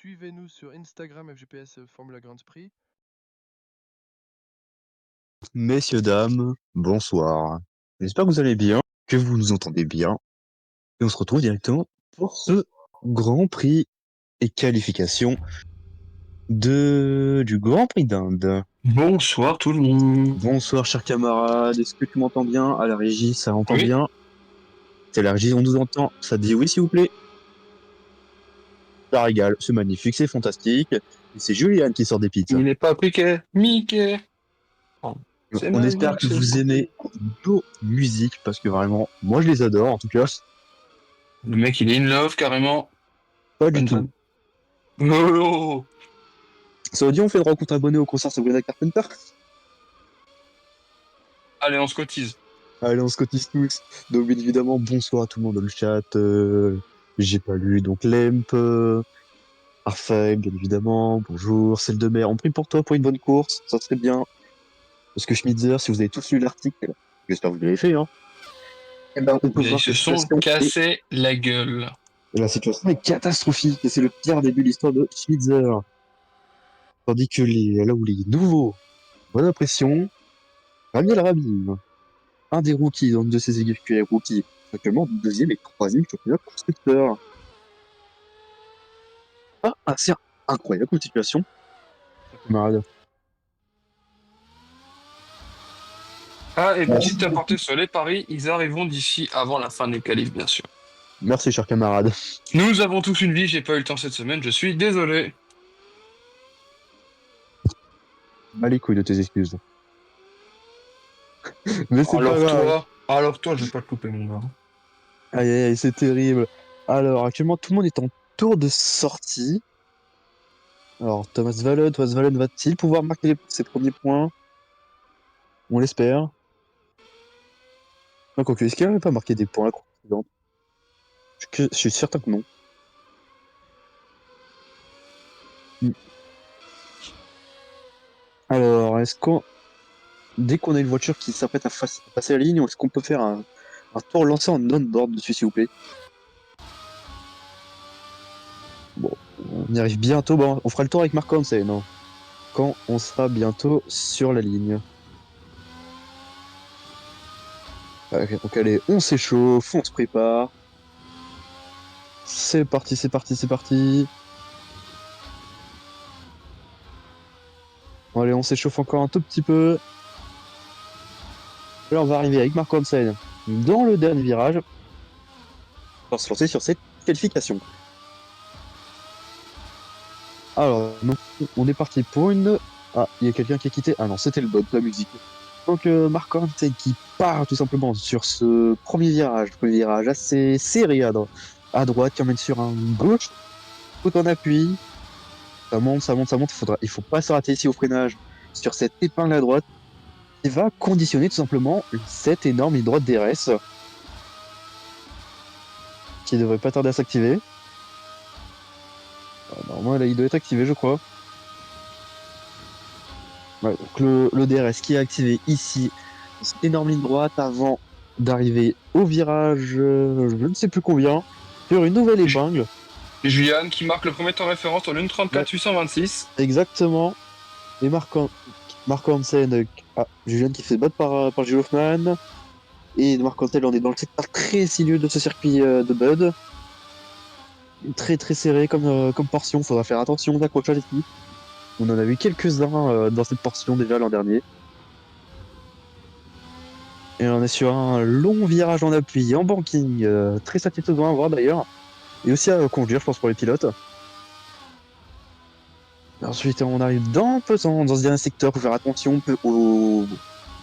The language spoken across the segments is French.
suivez-nous sur Instagram FGPS Formula Grand Prix. Messieurs, dames, bonsoir. J'espère que vous allez bien, que vous nous entendez bien. Et on se retrouve directement pour ce Grand Prix et qualification du Grand Prix d'Inde. Bonsoir tout le monde. Bonsoir, chers camarades. Est-ce que tu m'entends bien? À la régie, ça entend Oui. bien? C'est la régie, on nous entend. Ça dit oui, s'il vous plaît? Ça régale. C'est magnifique, c'est fantastique. Et c'est Juliane qui sort des pizzas. Il n'est pas appliqué. Mickey. Oh, c'est On espère magique, que c'est vous cool. aimez nos musiques, parce que vraiment, moi je les adore, en tout cas. Le mec, il est in love carrément. Pas du Bonne tout. vanne. Oh, Ça veut dire on fait une rencontre abonnée au concert Sabrina Carpenter? allez, on se cotise. Allez, on se cotise tous. Donc, bien évidemment, bonsoir à tout le monde dans le chat. J'ai pas lu, donc Lemp, Arfang, bien évidemment. Bonjour, celle de mer. On prie pour toi pour une bonne course. Ça serait bien. Parce que Schmitzer, si vous avez tous lu l'article, j'espère que vous l'avez fait, hein. Eh ben, on peut Ils voir que se la sont situation cassés la gueule. est catastrophique. Et c'est le pire début de l'histoire de Schmitzer. Tandis que là où les nouveaux, bonne impression, Rami El Rabin, un des rookies, donc de ses équipiers rookies, actuellement deuxième et troisième championnat constructeur. Pas assez incroyable comme situation, camarade. Ah, et petite aparté sur les paris, ils arriveront d'ici avant la fin des qualifs, bien sûr. Merci, cher camarade. Nous avons tous une vie, j'ai pas eu le temps cette semaine, je suis désolé. Mal les couilles de tes excuses. Mais c'est pas grave. Alors toi, je vais pas te couper, mon gars. Aïe, aïe, aïe, c'est terrible. Alors, actuellement, tout le monde est en tour de sortie. Alors, Thomas Valen va-t-il pouvoir marquer ses premiers points? On l'espère. Non, quoique, est-ce qu'il n'avait pas marqué des points la course précédente? Je suis certain que non. Hmm. Alors, dès qu'on a une voiture qui s'apprête à passer la ligne, est-ce qu'on peut faire un tour lancé en on-board dessus, s'il vous plaît? Bon, on y arrive bientôt. Bon, on fera le tour avec Marc Hansen, non? Quand on sera bientôt sur la ligne. Ok, donc allez, on s'échauffe, on se prépare. C'est parti, c'est parti, c'est parti. Allez, on s'échauffe encore un tout petit peu. Là, on va arriver avec Marc Hansen dans le dernier virage pour se lancer sur cette qualification. Alors, donc, on est parti pour une... Ah, il y a quelqu'un qui a quitté. Ah non, c'était le bot, la musique. Donc, Marc Hansen qui part tout simplement sur ce premier virage assez serré à droite, qui emmène sur un gauche, tout en appui. Ça monte, ça monte, ça monte. Il faut pas se rater ici au freinage sur cette épingle à droite qui va conditionner tout simplement cette énorme ligne droite DRS qui devrait pas tarder à s'activer. Normalement, là, il doit être activé, je crois. Ouais, donc le DRS qui est activé ici, cette énorme ligne droite avant d'arriver au virage, je ne sais plus combien, sur une nouvelle épingle. Juliane qui marque le premier temps référence en Ouais, 1,34 826. exactement. Et Marc Hansen, Julien qui fait battre par Gilles Hoffmann. Et Marc Hansen, on est dans le secteur très sinueux de ce circuit de Bud. Très très serré comme portion, faudra faire attention d'accrochage ici. On en a vu quelques-uns dans cette portion déjà l'an dernier. Et on est sur un long virage en appui, en banking, très satisfaisant à voir d'ailleurs. Et aussi à conduire, je pense, pour les pilotes. Ensuite, on arrive dans ce dernier secteur, faut faire attention aux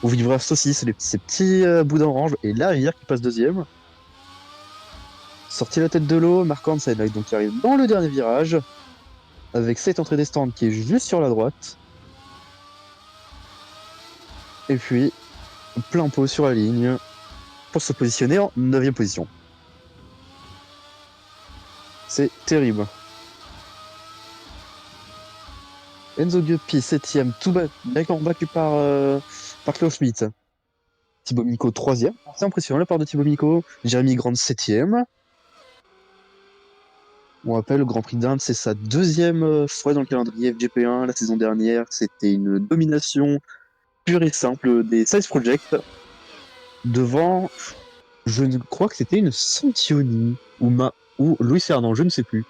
livreurs saucisses, ces petits bouts d'orange, et la rivière qui passe deuxième. Sorti la tête de l'eau, Marc Hansen, donc qui arrive dans le dernier virage, avec cette entrée des stands qui est juste sur la droite. Et puis, plein pot sur la ligne, pour se positionner en 9ème position. C'est terrible. Enzo Guppy, 7ème, tout d'accord battu par Klaus Schmidt. Thibaut Minko, 3ème. C'est impressionnant la part de Thibaut Minko. Jérémy Grant, 7ème. On rappelle, le Grand Prix d'Inde, c'est sa deuxième fois dans le calendrier FGP1. La saison dernière, c'était une domination pure et simple des Size Project devant, je ne crois que c'était une Santioni ou Louis Fernand, je ne sais plus.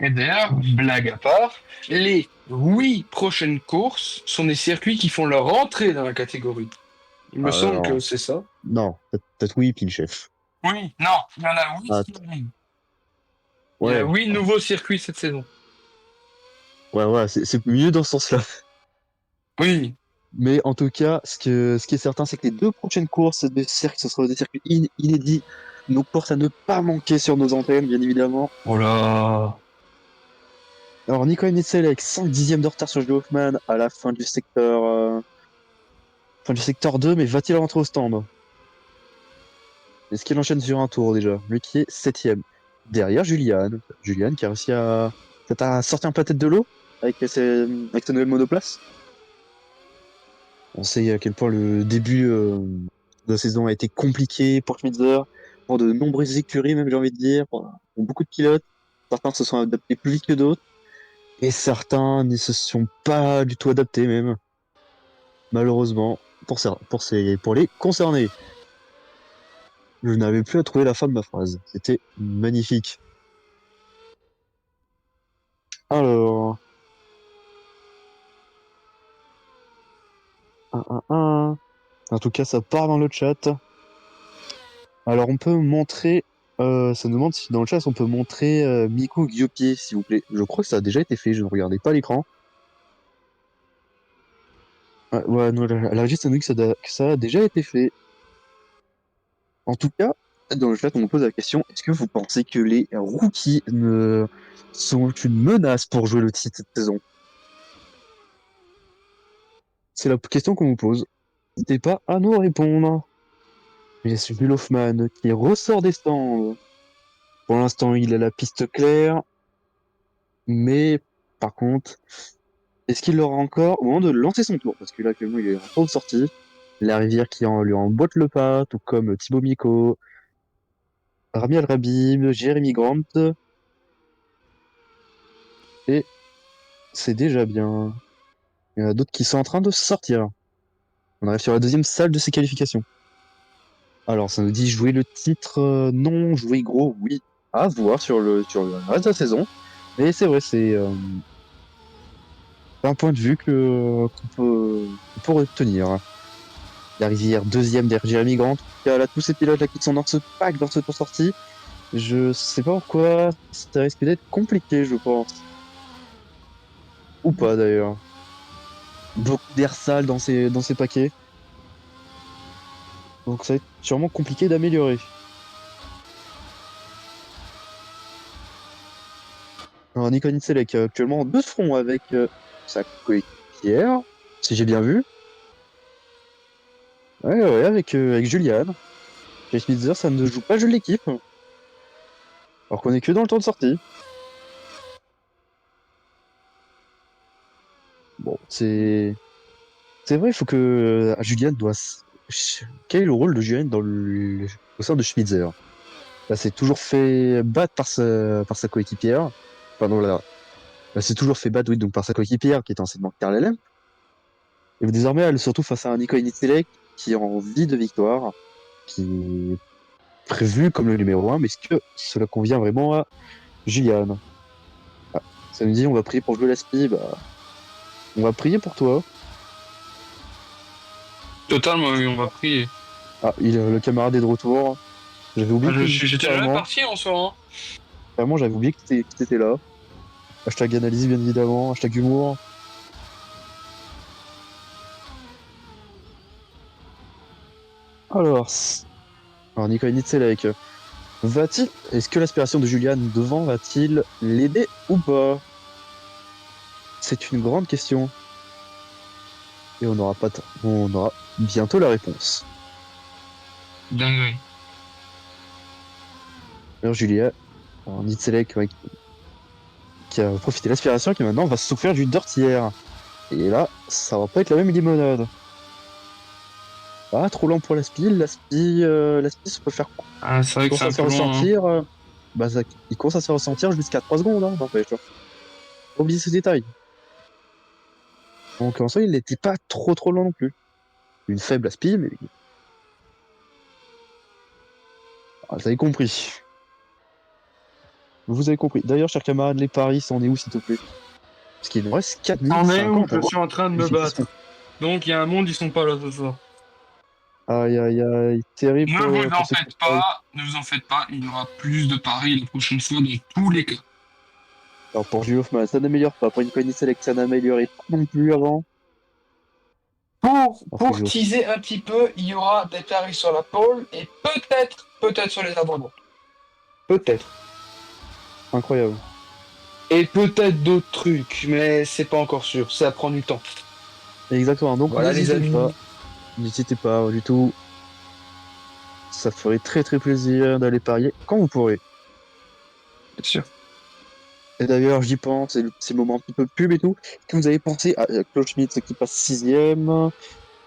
Et d'ailleurs, blague à part, les 8 prochaines courses sont des circuits qui font leur entrée dans la catégorie. Il me semble que Alors, c'est ça. non, peut-être oui, Pinchef. Oui, non, il y en a 8 Ah, qui arrivent. Il y a ouais, 8 nouveaux circuits cette saison. ouais, c'est mieux dans ce sens-là. Oui, Mais en tout cas, ce qui est certain, c'est que les deux prochaines courses de cirque, ce seront des circuits inédits. Nos courses à ne pas manquer sur nos antennes, bien évidemment. oh là. Alors, Nico Nitzel avec 5 dixièmes de retard sur Joe Hoffman à la fin du secteur 2, mais va-t-il rentrer au stand? Est-ce qu'il enchaîne sur un tour déjà? Lui qui est 7ème. Derrière Julian. Julian qui a réussi à, peut-être à sortir un peu la tête de l'eau avec sa nouvelle monoplace. On sait à quel point le début de la saison a été compliqué pour Schmitzer, pour de nombreuses écuries même j'ai envie de dire, pour beaucoup de pilotes. Certains se sont adaptés plus vite que d'autres, et certains ne se sont pas du tout adaptés même, malheureusement, pour les concernés. Je n'avais plus à trouver la fin de ma phrase. C'était magnifique. Alors, un. En tout cas, ça part dans le chat. Alors, on peut montrer. Ça nous demande si dans le chat on peut montrer Miku Gyopie, s'il vous plaît. Je crois que ça a déjà été fait, je ne regardais pas l'écran. Ouais, non, la régie, ça nous dit que ça a déjà été fait. En tout cas, dans le chat, on me pose la question, est-ce que vous pensez que les rookies sont une menace pour jouer le titre cette saison? C'est la question qu'on vous pose. N'hésitez pas à nous répondre. Il y a celui Hoffman qui ressort des stands. Pour l'instant, il a la piste claire. Mais par contre, est-ce qu'il l'aura encore au moment de lancer son tour? Parce que là, actuellement, il est en tour de sortie. La rivière lui emboîte le pas, tout comme Thibaut Miko, Rami Al-Rabib, Jérémy Grant. Et c'est déjà bien. Il y en a d'autres qui sont en train de sortir. On arrive sur la deuxième salle de ces qualifications. Alors, ça nous dit jouer le titre, non, jouer gros, oui. À voir sur le reste de la saison. Mais c'est vrai, c'est un point de vue qu'on peut retenir. La rivière deuxième derrière Jérémy Grant. Il y a là tous ces pilotes là qui sont dans ce pack, dans ce tour sorti. Je sais pas pourquoi, ça risque d'être compliqué, je pense. Ou pas d'ailleurs. Beaucoup d'air sale dans ces paquets. Donc ça va être sûrement compliqué d'améliorer. Alors Nico Nitzele actuellement en deux fronts avec sa coéquipière, si j'ai bien vu. Ouais, avec Julian. Chez Spitzer, ça ne joue pas jeu de l'équipe. Alors qu'on est que dans le tour de sortie. Bon, c'est vrai, il faut que Julian doit. Quel est le rôle de Julian au sein de Spitzer? Là, c'est toujours fait battre par sa coéquipière. Pardon, là, c'est toujours fait battre, oui, donc par sa coéquipière qui est anciennement Karl Lamb. Et désormais, elle se retrouve face à un Nico Nitzele qui est en vie de victoire, qui est prévu comme le numéro 1, mais est-ce que cela convient vraiment à Julian? Ah, ça nous dit on va prier pour jouer la SPI, bah, on va prier pour toi. totalement, oui, on va prier. Ah, le camarade est de retour. J'avais oublié que J'étais jamais parti en soi, hein. Vraiment, j'avais oublié que t'étais là. Hashtag analyse, bien évidemment. Hashtag humour. Alors, alors Nicolas Nitzelek, est-ce que l'aspiration de Julian devant va-t-il l'aider ou pas? C'est une grande question. Et on aura bientôt la réponse. Dinguerie. Alors Julia, alors Nitzelek, ouais, qui a profité de l'aspiration, qui maintenant va souffrir du dirtière. Et là, ça va pas être la même limonade. Ah, trop lent pour l'aspi. L'aspi, ça peut faire Ah, c'est vrai que pour c'est ça un se fait peu loin, hein. ressentir. bah, il commence à se ressentir jusqu'à 3 secondes, hein, n'empêche. Hein. Faut oublier ce détail. Donc en soi, il n'était pas trop lent non plus. Une faible aspi, mais vous avez compris. Vous avez compris. D'ailleurs, chers camarades, les paris, c'en est où, s'il te plaît? Parce qu'il nous reste C'en est où 4050 je à suis en train de me vérification. battre. Donc il y a un monde, ils sont pas là ce soir. Aïe, aïe, aïe. Terrible Ne vous pour en ceux qui faites ont paris. pas, ne vous en faites pas, il y aura plus de paris la prochaine fois dans tous les cas. Alors pour Jules Hoffman, ça n'améliore pas. Pour une Coiny Select, ça n'améliorait pas non plus avant. Alors que Pour Jules Hoffman, teaser un petit peu, il y aura des paris sur la pole et peut-être sur les abandons. Peut-être. incroyable. Et peut-être d'autres trucs, mais c'est pas encore sûr, ça prend du temps. Exactement. Donc Voilà les n'hésitez amis. pas. N'hésitez pas du tout. Ça ferait très plaisir d'aller parier quand vous pourrez. Bien sûr. Et d'ailleurs, j'y pense, c'est le moment un petit peu pub et tout. Que vous avez pensé à Claude Schmitt qui passe 6ème. Et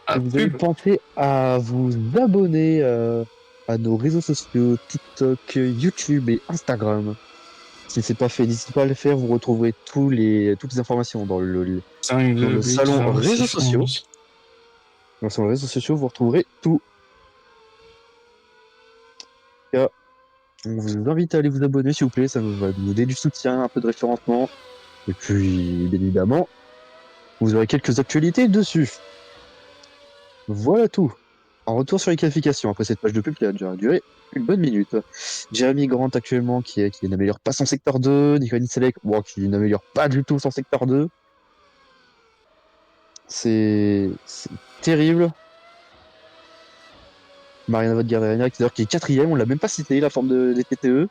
Ah, vous avez pub. pensé à vous abonner à nos réseaux sociaux, TikTok, YouTube et Instagram. Si c'est pas fait, n'hésitez pas à le faire. Vous retrouverez toutes les informations 5, dans 2, le 8, salon 20, réseaux 6, sociaux. 11. Dans le salon réseaux sociaux, vous retrouverez tout. Et, on vous invite à aller vous abonner, s'il vous plaît. Ça nous va nous donner du soutien, un peu de référencement. Et puis, bien évidemment, vous aurez quelques actualités dessus. Voilà tout. En retour sur les qualifications, après cette page de pub qui a déjà duré une bonne minute. Jeremy Grant actuellement qui n'améliore pas son secteur 2, Nicolas Selec qui n'améliore pas du tout son secteur 2. C'est terrible. Mariana Vadgareria qui est 4ème, on l'a même pas cité, la forme des TTE.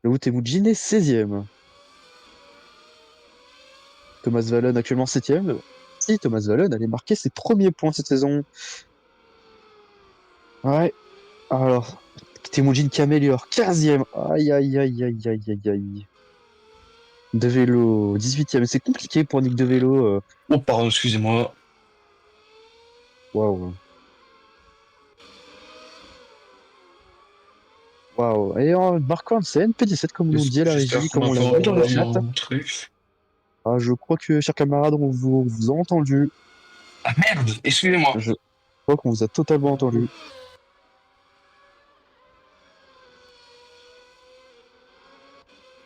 Le Temujin est 16ème. Thomas Valen actuellement 7ème. Si Thomas Valen allait marquer ses premiers points cette saison. Ouais, alors, Temujin qui améliore 15ème. Aïe aïe aïe aïe aïe aïe aïe. De vélo, 18ème. C'est compliqué pour Nick de vélo. Oh, pardon, excusez-moi. Waouh. Waouh. Et Marco Hansen, P17, comme on nous dit à la J'espère régie, qu'on comme m'a on l'a pas vu dans le chat. mon truc. Ah, je crois que, chers camarades, on vous a entendu. Ah merde, excusez-moi. Je crois qu'on vous a totalement entendu.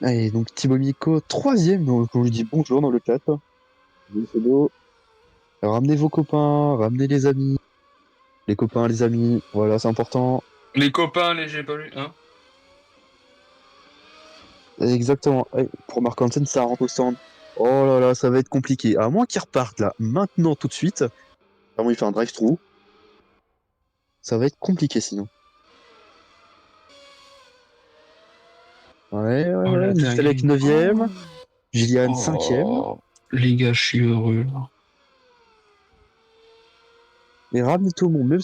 Et donc Thibaut Miko, 3ème. Donc on lui dit bonjour dans le chat. Oui, c'est beau. Ramenez vos copains, ramenez les amis. Les copains, les amis, voilà, c'est important. Les copains, les j'ai pas lu, hein. Exactement. Et pour Marc Hansen, ça rentre au stand. Oh là là, ça va être compliqué. À moins qu'il reparte là, maintenant, tout de suite. Vraiment, il fait un drive-through. Ça va être compliqué sinon. Oh Ouais. la Nistelec dinguerie. 9ème. Gillian 5ème. Oh, les gars, je suis heureux là. Et ramenez tout le monde, même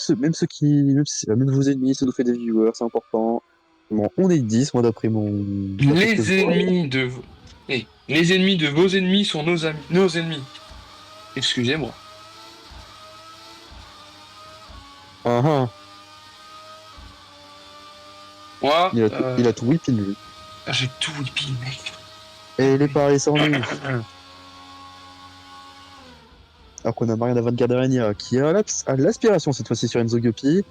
vos ennemis, ça nous fait des viewers, c'est important. Bon, on est 10, moi d'après d'après ce que je Les vois. ennemis de vos... les ennemis de vos ennemis sont nos amis. Nos ennemis. Excusez-moi. Ah ah, Moi, il a tout whippin lui. j'ai tout whippy, mec. Et les paris sont nuls. Alors qu'on a Mariana Van Gardenia qui a l'aspiration cette fois-ci sur Enzo Guppy,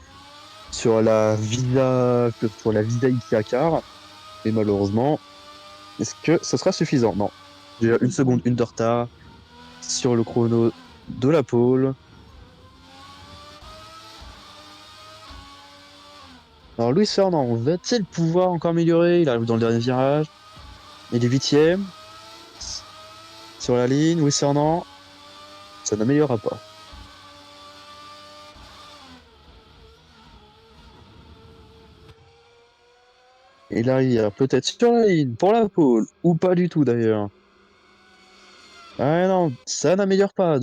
sur la Visa Ikiakar. Et malheureusement, est-ce que ce sera suffisant? Non. J'ai 1 seconde, une de retard sur le chrono de la pole. Alors Luis Fernand, va-t-il pouvoir encore améliorer? Il arrive dans le dernier virage. Il est 8ème. Sur la ligne, Luis Fernand. Ça n'améliorera pas. Et là, il arrive peut-être sur la ligne pour la pole. Ou pas du tout d'ailleurs. Ah non, ça n'améliore pas.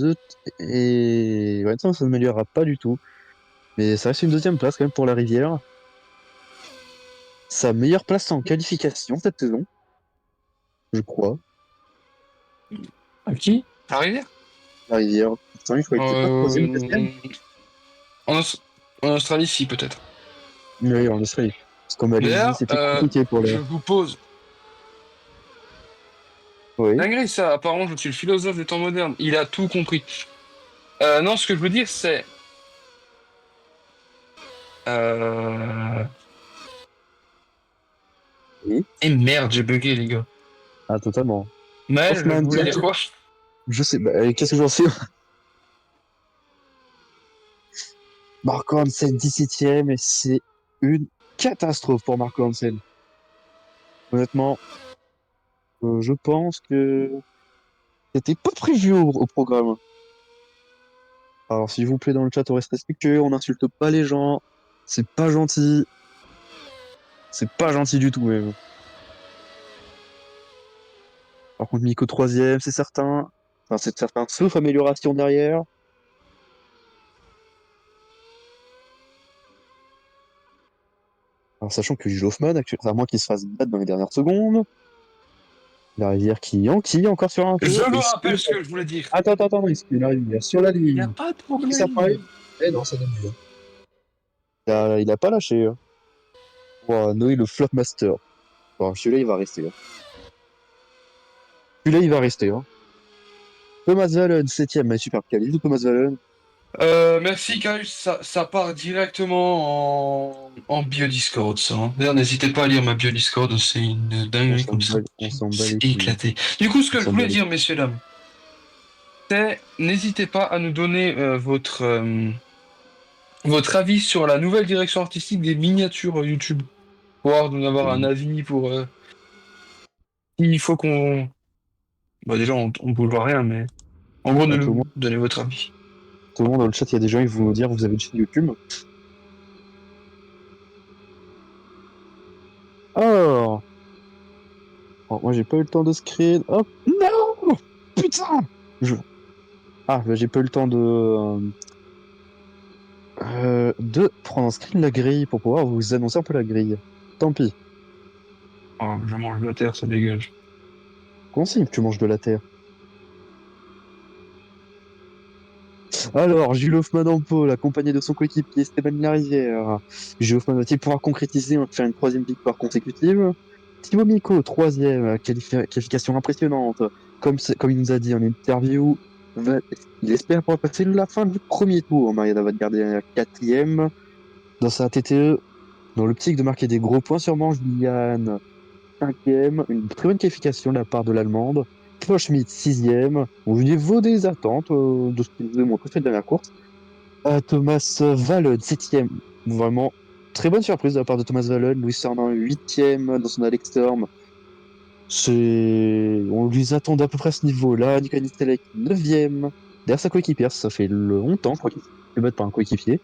Et ouais, non, ça n'améliorera pas du tout. Mais ça reste une 2ème place quand même pour la Rivière. Sa meilleure place en qualification cette saison, je crois. À qui? La rivière? La Rivière. Putain, je crois qu'il était pas 3ème ou 4ème. En, Aus- en Australie, si, peut-être. Oui, en Australie. Comme elle dit, D'ailleurs, c'était compliqué pour je l'air. vous pose. Oui. Dinguerie, ça. Apparemment, je suis le philosophe des temps modernes. Il a tout compris. Non, ce que je veux dire, c'est. Euh... Oui. Et merde, j'ai bugué, les gars. Ah, totalement. Mais je Hoffman, voulais tiens, dire quoi? je sais, bah, qu'est-ce que j'en sais? Marco Hansen, 17ème, et c'est une catastrophe pour Marco Hansen. Honnêtement, je pense que c'était pas prévu au programme. Alors, s'il vous plaît, dans le chat, on reste respectueux, on n'insulte pas les gens. C'est pas gentil. C'est pas gentil du tout, même. Par contre, Miko 3ème, c'est certain. Enfin, c'est certain, sauf amélioration derrière. Alors, sachant que Jules Hoffman, à moins qu'il se fasse battre dans les dernières secondes. La rivière qui enquille encore sur un Je tour. me Est-ce rappelle que... ce que je voulais dire. Attends, est-ce qu'il arrive sur la Il n'y a ligne? pas de Et ça pareil? problème. Eh non, ça donne mieux. Il a pas lâché. Hein. Wow, Noé, le Flopmaster. Bon, celui-là, il va rester. Hein. Celui-là, il va rester. Hein. Thomas Valen, 7ème, mais super quali, Thomas Valen. Merci, Carius. Ça part directement en bio-Discord, ça. Hein. D'ailleurs, n'hésitez pas à lire ma bio-Discord, c'est une dinguerie comme ça. On s'en bat les C'est couilles. éclaté. Du coup, ce On que je s'en bat voulais les dire, couilles. messieurs, dames, c'est n'hésitez pas à nous donner votre avis sur la nouvelle direction artistique des miniatures YouTube. Pour nous avoir un avis pour... il faut qu'on... Bah déjà, on bouge rien, mais... En gros, de Ah, nous donner votre avis. tout le monde dans le chat, il y a des gens qui vont nous dire vous avez une chaîne YouTube. Alors, moi j'ai pas eu le temps de screen. Oh non! Putain! Bah, j'ai pas eu le temps de prendre un screen de la grille pour pouvoir vous annoncer un peu la grille. Tant pis. Oh, je mange de la terre, ça dégage. Consigne que tu manges de la terre. Alors, Jules Hoffman en pôle, accompagné de son coéquipier Stéphane Larivière. Jules Hoffman va-t-il pouvoir concrétiser, faire une 3e victoire consécutive? Thibaut Miko, 3e, qualification impressionnante. Comme il nous a dit en interview, il espère pouvoir passer la fin du premier tour. Mariana va garder la 4e dans sa TTE. Dans l'optique de marquer des gros points sur manche, Juliane, 5e, une très bonne qualification de la part de l'Allemande. Paul Schmidt, 6e, au niveau des attentes de ce qu'il nous a montré cette dernière course. Thomas Valen, 7e, vraiment très bonne surprise de la part de Thomas Valen. Louis Sernin, 8e dans son Alex Storm. On lui attendait à peu près à ce niveau-là. Nicolas Nistelek, 9e, derrière sa coéquipière. Ça fait longtemps, je crois qu'il se battre par un coéquipier.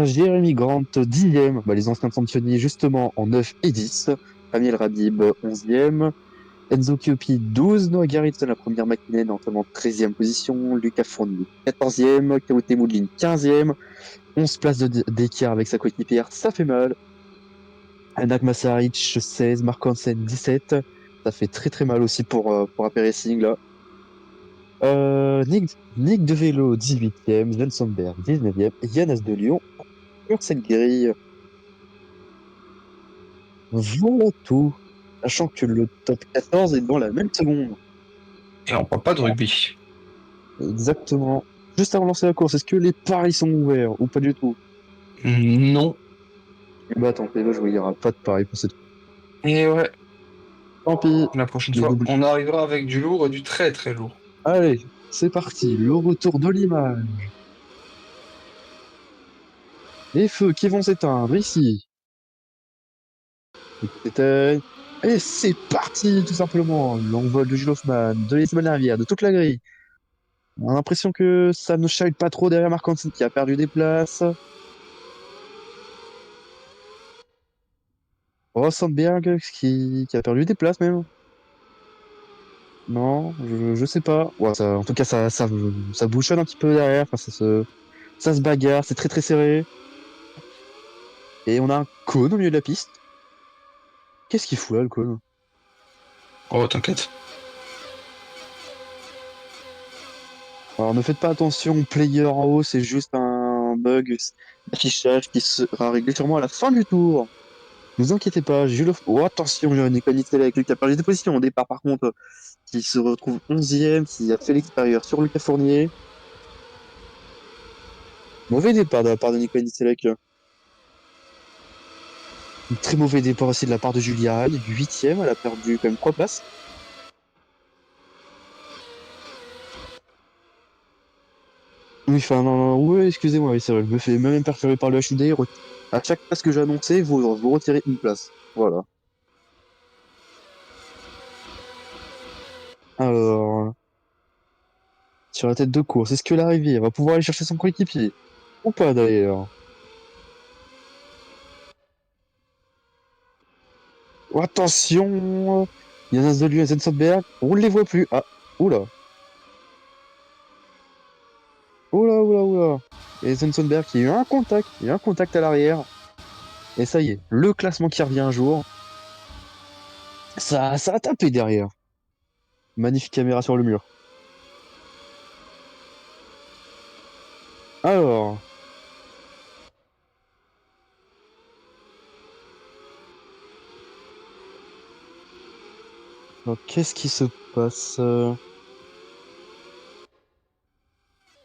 Jérémy Grant, 10e, les anciens sanctionnés justement en 9 et 10. Amiel Radib, 11e. Enzo Chiopi, 12. Noah Garrison, la première McKinnon, en 13e position. Lucas Fournier, 14e. Kaoté Moudlin, 15e. 11 places d'écart avec sa coéquipière, ça fait mal. Anak Masaric, 16. Marco Hansen, 17. Ça fait très très mal aussi pour AP Racing là. Nick de Vélo, 18e. Sven Somberg, 19e. Et Yann de Lyon sur cette grille. Voilà tout. Sachant que le top 14 est dans la même seconde. Et on parle pas de rugby. Exactement. Juste avant de lancer la course, est-ce que les paris sont ouverts ou pas du tout? Non. Bah tant pis, je il n'y aura pas de paris pour cette course. Et ouais, Tant pis. la prochaine Mais fois, n'oublie. on arrivera avec du lourd et du très très lourd. Allez, c'est parti. Le retour de l'image. Les feux qui vont s'éteindre ici. S'éteignent. Et c'est parti, tout simplement. L'envol de Jules Hoffmann, de Esteban Rivière, de toute la grille. On a l'impression que ça ne chahute pas trop derrière Marc Hansen qui a perdu des places. Oh, Sandberg qui a perdu des places même. Non, je sais pas. Ouais, en tout cas, ça bouchonne un petit peu derrière. Enfin, ça se bagarre, c'est très très serré. Et on a un cône au milieu de la piste. Qu'est-ce qu'il fout là, le cône? Oh, t'inquiète. Alors ne faites pas attention, player en haut, c'est juste un bug d'affichage qui sera réglé sûrement à la fin du tour. Ne vous inquiétez pas, j'ai eu le... Oh, attention, j'ai Nicolas Nitzele qui a perdu des positions au départ, par contre, qui se retrouve 11e, qui a fait l'extérieur sur Lucas Fournier. Mauvais départ de la part de Nicolas Nitzele. Un très mauvais départ aussi de la part de Julia Hall, 8e, elle a perdu quand même 3 places. Oui, enfin, non, non, ouais, excusez-moi, oui, c'est vrai, je me fais même perturber par le HUD. À chaque place que j'ai annoncé, vous retirez une place. Voilà. Alors, sur la tête de course, est-ce que l'arrivée va pouvoir aller chercher son coéquipier? Ou pas d'ailleurs? Oh, attention! Jonas Delu et Zensobberg, on ne les voit plus. Ah, oula, oula, oula, oula. Et Zensobberg qui a eu un contact, il y a eu un contact à l'arrière. Et ça y est, le classement qui revient un jour. Ça a tapé derrière. Magnifique caméra sur le mur. Alors, qu'est-ce qui se passe?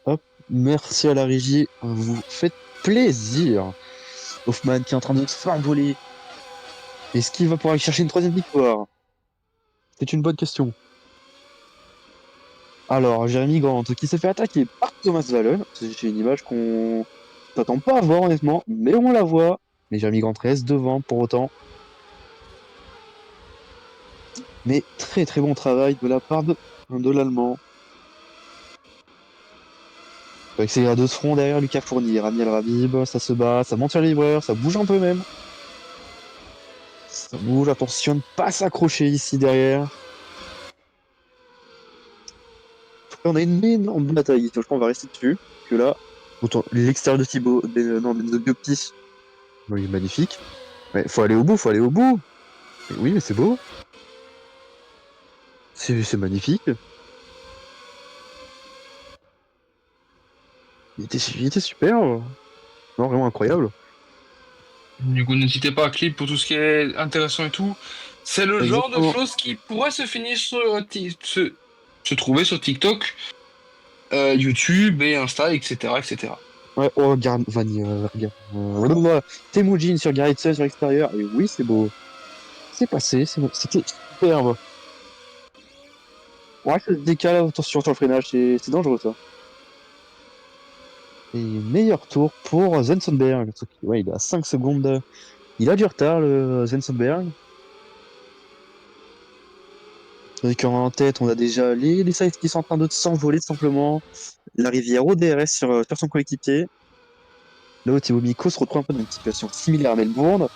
Hop, merci à la régie, vous faites plaisir. Hoffman qui est en train de se faire envoler. Est-ce qu'il va pouvoir aller chercher une troisième victoire? C'est une bonne question. Alors, Jérémy Grant qui s'est fait attaquer par Thomas Valen. C'est une image qu'on s'attend pas à voir honnêtement, mais on la voit. Mais Jérémy Grant reste devant pour autant. Mais très très bon travail de la part de l'Allemand. Avec ses deux de front derrière Lucas Fournier, Rami El Rabib, ça se bat, ça monte sur les livreurs, ça bouge un peu même. Ça bouge, attention de ne pas s'accrocher ici derrière. On a une énorme bataille ici, je crois qu'on va rester dessus. Que là, autant l'extérieur de Thibaut, non, de Bioptis, bon, il est magnifique. Mais faut aller au bout, faut aller au bout. Mais oui, mais c'est beau. C'est magnifique. Il était super. Non, vraiment incroyable. Du coup, n'hésitez pas à cliquer pour tout ce qui est intéressant et tout. C'est le genre de Exactement. choses qui pourrait se finir sur se trouver sur TikTok, YouTube et Insta, etc., etc. Ouais, oh, regarde. Temujin sur Garrison sur l'extérieur. Et oui, c'est beau. C'est passé, c'était superbe. Ouais, ça se décale, attention sur le freinage, c'est dangereux ça. Et meilleur tour pour Zensenberg. Ouais, il a 5 secondes. Il a du retard, le Zensenberg. Tandis qu'en tête, on a déjà les sites qui sont en train de s'envoler tout simplement. La rivière ODRS sur son coéquipier. Là où Thibaut Miko se retrouve un peu dans une situation similaire à Melbourne.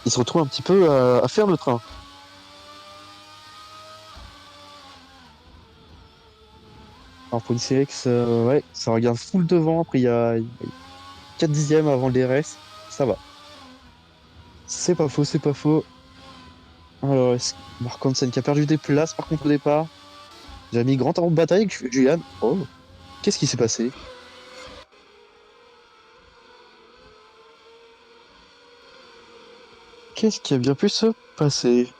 Il se retrouve un petit peu à faire le train. Alors pour une CX, ouais, ça regarde full devant. Après, il y a 4 dixièmes avant le DRS. Ça va. C'est pas faux, c'est pas faux. Alors, Mark Hansen qui a perdu des places par contre au départ. J'ai mis grand en bataille avec Julian. Oh, qu'est-ce qui s'est passé? Qu'est-ce qui a bien pu se passer?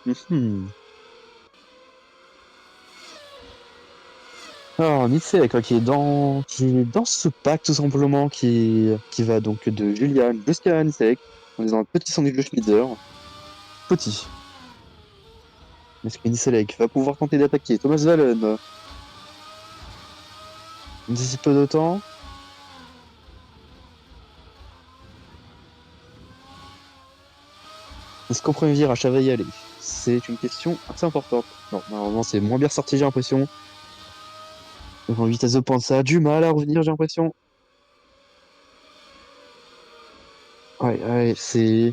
Alors, Nitsé, quoi, qui est dans ce pack tout simplement, qui va donc de Julian jusqu'à Nitsé, en disant un petit sandwich de Schnitzer. Petit. Est-ce que Nitsé va pouvoir tenter d'attaquer Thomas Valen d'ici peu de temps? Est-ce qu'au premier virage, ça va y aller? C'est une question assez importante. Non, normalement, c'est moins bien sorti, j'ai l'impression. Donc, en vitesse de pointe, ça a du mal à revenir, j'ai l'impression. Ouais, ouais, c'est.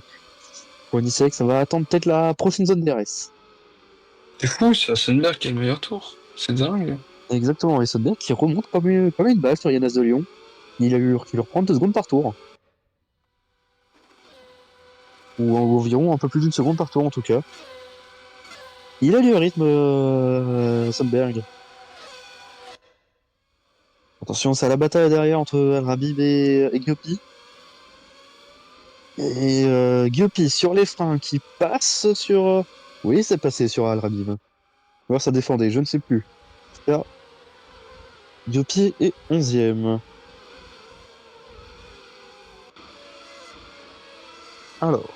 Pour Nisek, ça va attendre peut-être la prochaine zone DRS. C'est fou, c'est Hassenberg qui a le meilleur tour. C'est dingue. Exactement, et Sodberg qui remonte comme une balle sur Yanas de Lyon. Il a eu qu'il reprend 2 secondes par tour. Ou environ un peu plus d'une seconde par tour en tout cas. Il a du rythme, Sodberg. Attention, c'est à la bataille derrière entre El Rabib et Gnopi. Et Guppy sur les freins qui passe sur. Oui, c'est passé sur Al-Rabib. Ou alors ça défendait, je ne sais plus. Là, Guppy est 11e. Alors.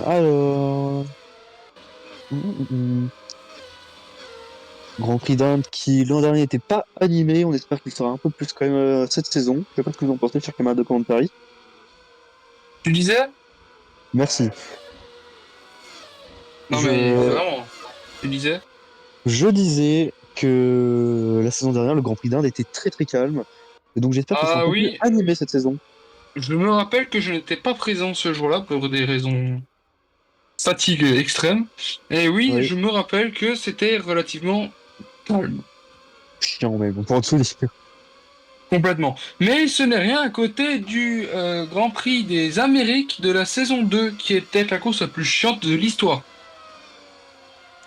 Alors. Grand Prix d'Inde qui l'an dernier n'était pas animé. On espère qu'il sera un peu plus quand même cette saison. Je sais pas ce que vous en pensez, cher camarade de Paris. Tu disais? Merci. Non, mais Je, vraiment. Tu disais? je disais que la saison dernière, le Grand Prix d'Inde était très très calme. Et donc j'espère qu'il sera un Ah peu plus oui, animé cette saison. je me rappelle que je n'étais pas présent ce jour-là pour des raisons fatigue extrême. Et oui, Oui, je me rappelle que c'était relativement calme. chiant même. On peut en dessous dire. Complètement. Mais ce n'est rien à côté du Grand Prix des Amériques de la saison 2, qui est peut-être la course la plus chiante de l'histoire.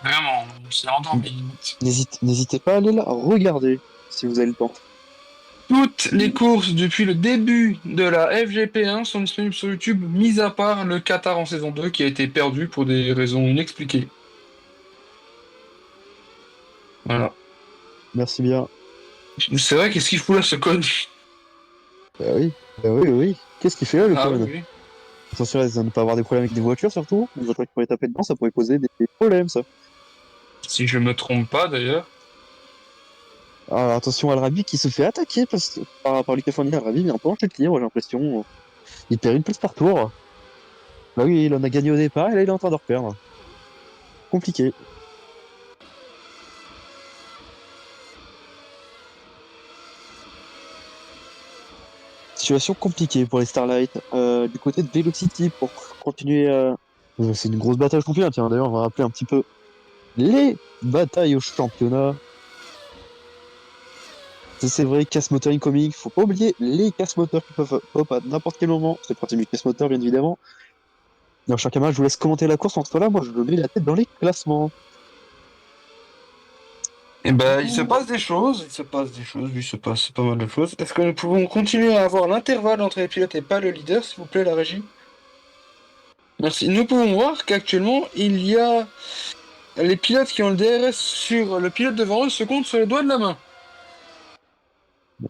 Vraiment, c'est endormi. N'hésitez pas à aller là, regarder si vous avez le temps. Toutes les courses depuis le début de la FGP1 sont disponibles sur YouTube, mis à part le Qatar en saison 2 qui a été perdu pour des raisons inexpliquées. Voilà. Merci bien. C'est vrai, qu'est-ce qu'il fout là, ce con? Bah oui, oui. Qu'est-ce qu'il fait là, le Ah oui, con? oui. Attention à ne pas avoir des problèmes avec des voitures surtout. Une voiture qui pourrait taper dedans, ça pourrait poser des problèmes, ça. Si je me trompe pas d'ailleurs. Alors attention à Al-Rabi qui se fait attaquer par le Californien. Al-Rabi est un peu en chute libre, j'ai l'impression. Il perd une place par tour. Bah oui, il en a gagné au départ et là il est en train de reperdre. Compliqué. Situation compliquée pour les Starlight. Du côté de Velocity pour continuer à. C'est une grosse bataille au championnat, tiens. D'ailleurs, on va rappeler un petit peu les batailles au championnat. C'est vrai, casse moteur incoming. Faut pas oublier les casse moteurs qui peuvent pop à n'importe quel moment. C'est le principe du casse moteur, bien évidemment. Alors, cher camarade, je vous laisse commenter la course. En ce là moi, je mets la tête dans les classements. Eh ben, il se passe des choses, il se passe pas mal de choses. Est-ce que nous pouvons continuer à avoir l'intervalle entre les pilotes et pas le leader, s'il vous plaît, la régie? Merci. Nous pouvons voir qu'actuellement, il y a les pilotes qui ont le DRS sur le pilote devant eux se comptent sur les doigts de la main.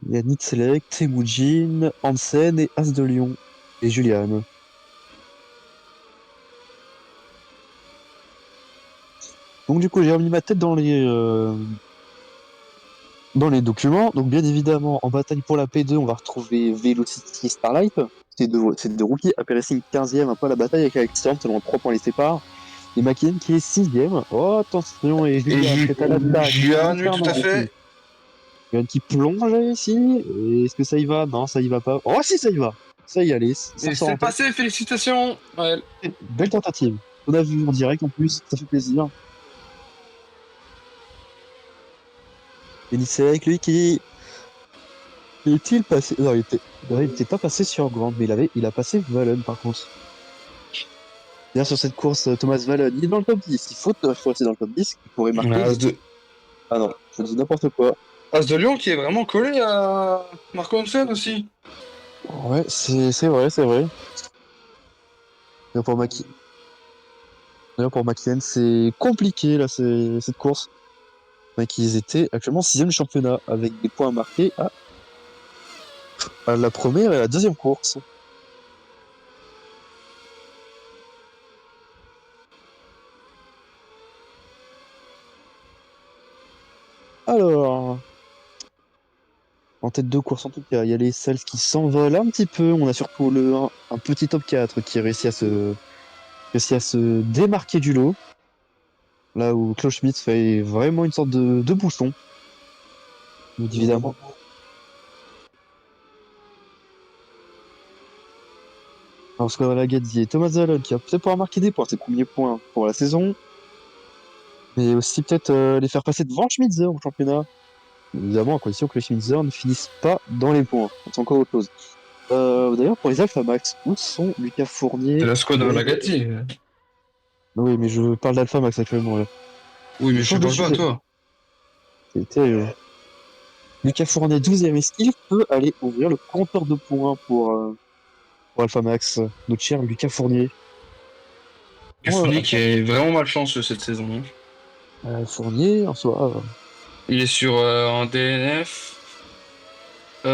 Il y a Nitselec, Temujin, Hansen et As de Lyon. Et Julian. Donc, du coup, j'ai remis ma tête dans les documents. Donc, bien évidemment, en bataille pour la P2, on va retrouver Velocity et Starlight. C'est deux rookies. AP Racing 15e, un peu à la bataille avec Alexandre, seulement 3 points les séparent. Et McKinnon qui est 6e. Oh, attention, et Et Julian qui est à l'attaque. Juan, oui, tout Concernant à aussi. fait. Julian qui plonge ici. Et est-ce que ça y va? Non, ça y va pas. Oh, si, ça y va. Ça y allait. Ça Et ressort c'est en tête. passé, félicitations. Ouais. Belle tentative. On a vu en direct en plus. Ça fait plaisir. Et c'est avec lui qui est-il passé? Non, il était pas passé sur Grant, mais il a passé Valen par contre. Bien sur cette course, Thomas Valen, il est dans le top 10. Il faut rester dans le top 10. Il pourrait marquer. Ah non, je dis n'importe quoi. As de Lyon qui est vraiment collé à Marco Hansen aussi. Ouais, c'est vrai, c'est vrai. D'ailleurs pour Maki, d'ailleurs pour McLaren, c'est compliqué là, cette course. Donc, ils étaient actuellement 6e du championnat avec des points marqués à la première et à la deuxième course. Alors, en tête de course, en tout cas, il y a les Sales qui s'envolent un petit peu. On a surtout un petit top 4 qui réussit à se démarquer du lot. Là où Klaus Schmidt fait vraiment une sorte de bouchon. Bien évidemment. Alors, ce qu'on a la Gazzi et Thomas Zalon qui va peut-être pouvoir marquer des points, ses premiers points pour la saison. Mais aussi peut-être les faire passer devant Schmitzer au championnat. Évidemment, à condition que les Schmitzer ne finissent pas dans les points. C'est encore autre chose. D'ailleurs, pour les Alpha Max, où sont Lucas C'est Fournier la squadre et... Lagati. Oui, mais je parle d'Alpha Max actuellement là. Oui, Je mais je change de parle pas à sujet. toi. C'est terrible. Lucas Fournier 12e. Est-ce qu'il peut aller ouvrir le compteur de points pour Alpha Max, notre cher Lucas Fournier? Bon, Fournier qui est vraiment malchanceux cette saison, hein. Fournier, en soi, Il est sur un DNF.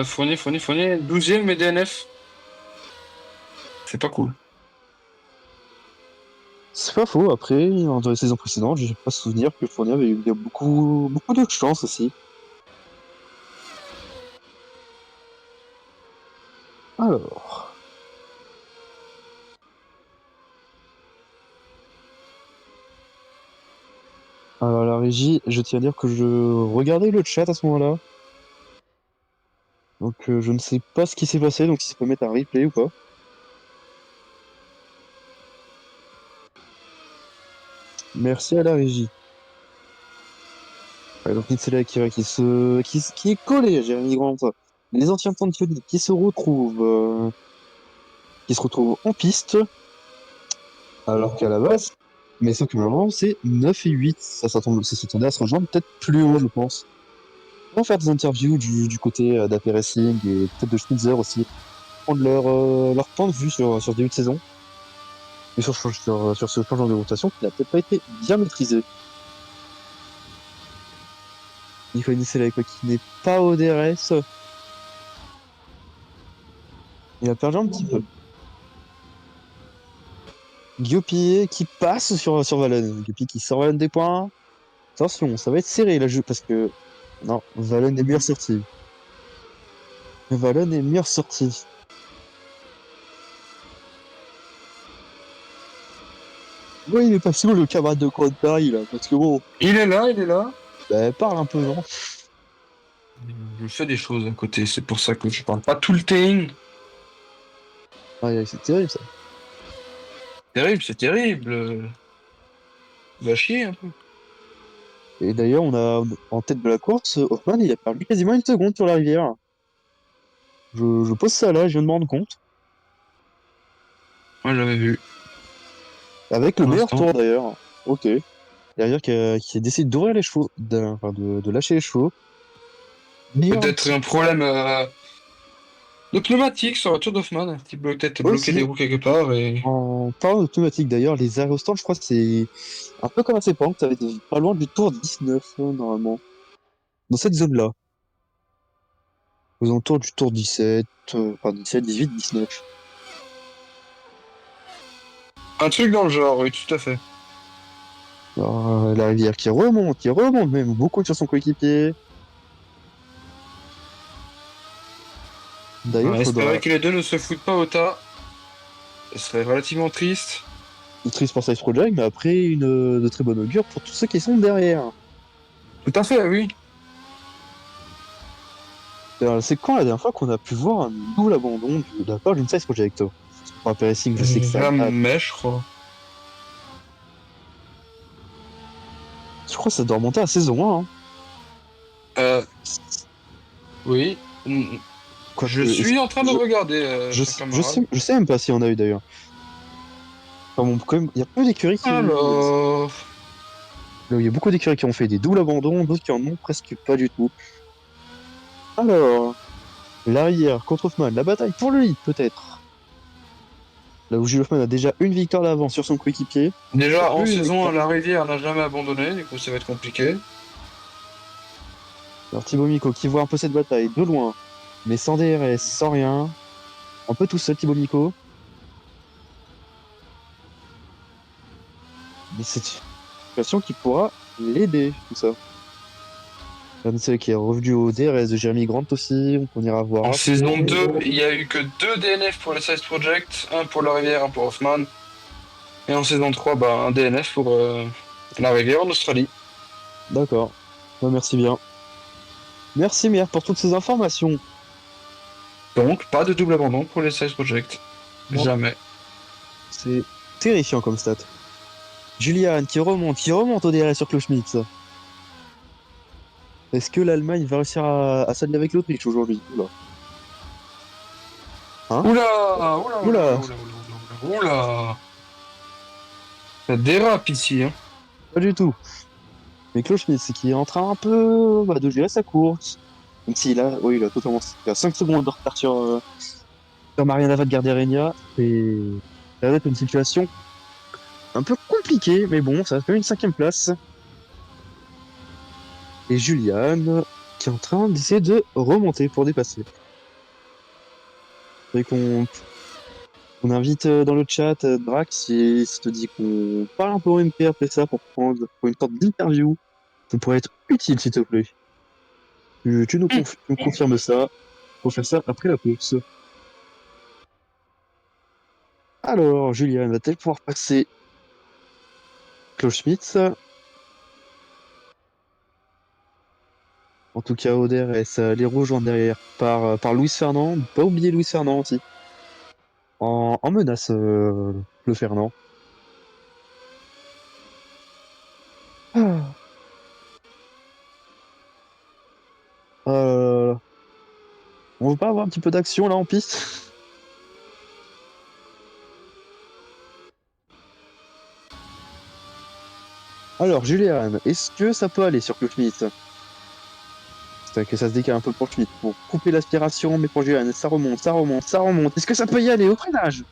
Fournier, 12e mais DNF. C'est pas cool. c'est pas faux. Après, dans les saisons précédentes, j'ai pas souvenir que Fournier avait eu beaucoup de chance aussi. Alors. Alors, la régie, je tiens à dire que je regardais le chat à ce moment-là. Donc, je ne sais pas ce qui s'est passé, donc si ça peut mettre un replay ou pas. Merci à la régie. Ouais, donc, Nitzela qui est collé à Jérémy Grant. Les anciens Pantioni qui se retrouvent en piste, alors qu'à la base, mais sauf que maintenant, c'est 9 et 8. Ça s'attendait à se rejoindre peut-être plus haut, je pense. On va faire des interviews du côté d'AP Racing et peut-être de Schnitzer aussi. Prendre leur point de vue sur ce début de saison. Et sur ce changement de rotation qui n'a peut-être pas été bien maîtrisé. Nicolas Nicolas qui n'est pas au DRS. Il a perdu un petit peu. Guillaume qui passe sur Valen. Guillaume qui sort Valen des points. Attention, ça va être serré là, parce que. Non, Valen est mieux ressorti. Valen est mieux ressorti. Oui, il est passé où le camarade de Croix de Paris là? Parce que bon, Il est là. bah, parle un peu, non? Je fais des choses à côté, c'est pour ça que je parle pas tout le temps. Ouais, c'est terrible ça. C'est terrible. Va chier un peu. Et d'ailleurs, on a en tête de la course, Hoffman, il a perdu quasiment une seconde sur la rivière. Je pose ça là, je viens de me rendre compte. Moi, j'avais vu. Avec le Pour meilleur l'instant. tour d'ailleurs. Ok. Derrière qui a décidé d'ouvrir les chevaux, enfin de lâcher les chevaux. Meilleur un Peut-être petit un problème de pneumatique sur la Tour d'Hoffmann. Peut-être peu bloquer des aussi. roues quelque part et. En parlant d'automatique d'ailleurs, les aérostands, je crois que c'est un peu comme à Sepang, ça va être pas loin du tour 19 normalement. Dans cette zone-là. Aux alentours du tour 17, enfin 17, 18, 19. Un truc dans le genre, oui, tout à fait. Alors, la rivière qui remonte même beaucoup sur son coéquipier. On D'ailleurs, va espérer faudra. que les deux ne se foutent pas au tas. Ce serait relativement triste. Triste pour Size Project, mais après, de très bonne augure pour tous ceux qui sont derrière. Tout à fait, oui. C'est quand la dernière fois qu'on a pu voir un double abandon de la part d'une Size Project? Pour un Racing, je sais que ça date. Jamais, je crois. Je crois que ça doit remonter à saison 1. Hein. Euh, oui. Je Quoique, suis en train de je, regarder, je, cher camarade. je sais même pas s'il y en a eu d'ailleurs. Enfin bon, quand même, il y a peu d'écuries qui. Alors. Il y a beaucoup d'écuries qui ont fait des doubles abandons, d'autres qui en ont presque pas du tout. Alors, l'arrière contre Hoffman, la bataille pour le lead peut-être. Là où Jules Hoffman a déjà une victoire d'avance sur son coéquipier. Déjà, en Plus une saison, victoire. la rivière n'a jamais abandonné, du coup, ça va être compliqué. Alors Thibaut Miko qui voit un peu cette bataille de loin, mais sans DRS, sans rien. Un peu tout seul Thibaut Miko. Mais c'est une situation qui pourra l'aider, tout ça. C'est qui est revenu au DRS de Jeremy Grant aussi, on ira voir En après. saison 2, il y a eu que 2 DNF pour le Size Project, un pour la rivière, un pour Hoffman. Et en saison 3, bah, un DNF pour la rivière en Australie. D'accord. Bah, merci bien. Merci Mère pour toutes ces informations. Donc, pas de double abandon pour les Size Project. Non. Jamais. C'est terrifiant comme stat. Julian qui remonte au DRS sur Kloschmitz. Est-ce que l'Allemagne va réussir à s'allier avec l'Autriche aujourd'hui? Oula. Hein? Oula. Oula. Ça dérape ici, hein. Pas du tout. Mais Kloschmitz qui est en train un peu de gérer sa course. Même s'il a, oui, il a 5 secondes de retard sur Mariana Vadgardiarena. Et ça va être une situation un peu compliquée, mais bon, ça reste quand même une 5e place. Et Juliane, qui est en train d'essayer de remonter pour dépasser. Et on invite dans le chat Drax, si ça te dit qu'on parle un peu au MP après ça pour une sorte d'interview. Ça pourrait être utile, s'il te plaît. Tu nous confirmes ça. Faut faire ça après la course. Alors, Juliane va-t-elle pouvoir passer Klaus Schmitz? En tout cas, Oder, les rejoint derrière par Luis Fernand. Pas oublier Luis Fernand aussi. En menace, le Fernand. Ah. Euh, on veut pas avoir un petit peu d'action là en piste? Alors, Juliane, est-ce que ça peut aller sur Klaus Schmitz? C'est que ça se décale un peu pour Schmitz. Pour couper l'aspiration, mais pour Juliane, ça remonte, ça remonte, ça remonte. Est-ce que ça peut y aller au freinage?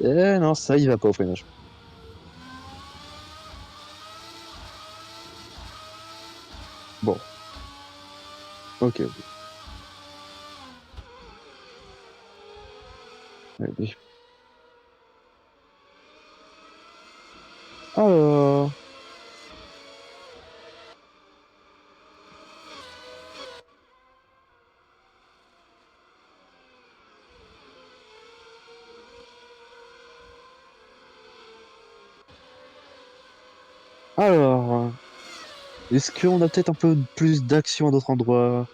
Eh non, ça y va pas au freinage. Bon, ok. Allez. Alors, alors, est-ce qu'on a peut-être un peu plus d'action à d'autres endroits?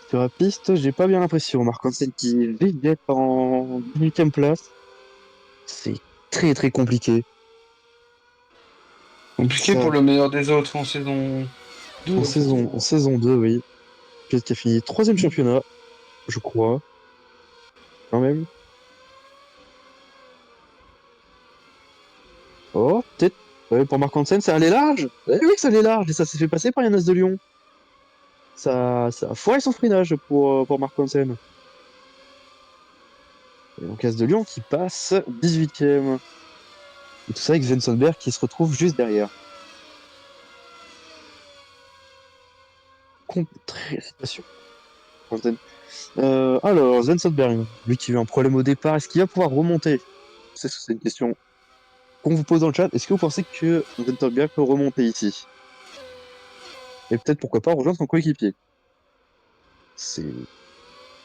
Sur la piste, j'ai pas bien l'impression. Marc Hansen qui végète en 18e place. C'est très très compliqué. Compliqué Ça, pour le meilleur des autres en saison 2 en fait. en saison 2, oui. Peut-être qui a fini 3e championnat, je crois, quand même. Oh, peut-être. Ouais, pour Marc Hansen, ça allait large. Eh oui, ça allait large. Et ça s'est fait passer par Yanas de Lyon. Ça a foiré son freinage pour Marc Hansen. Et donc As de Lyon qui passe 18e. Et tout ça avec Zensenberg qui se retrouve juste derrière. Très situation. Alors, Zensenberg, lui qui a eu un problème au départ, est-ce qu'il va pouvoir remonter? C'est une question qu'on vous pose dans le chat. Est-ce que vous pensez que Zensenberg peut remonter ici? Et peut-être, pourquoi pas, rejoindre son coéquipier? C'est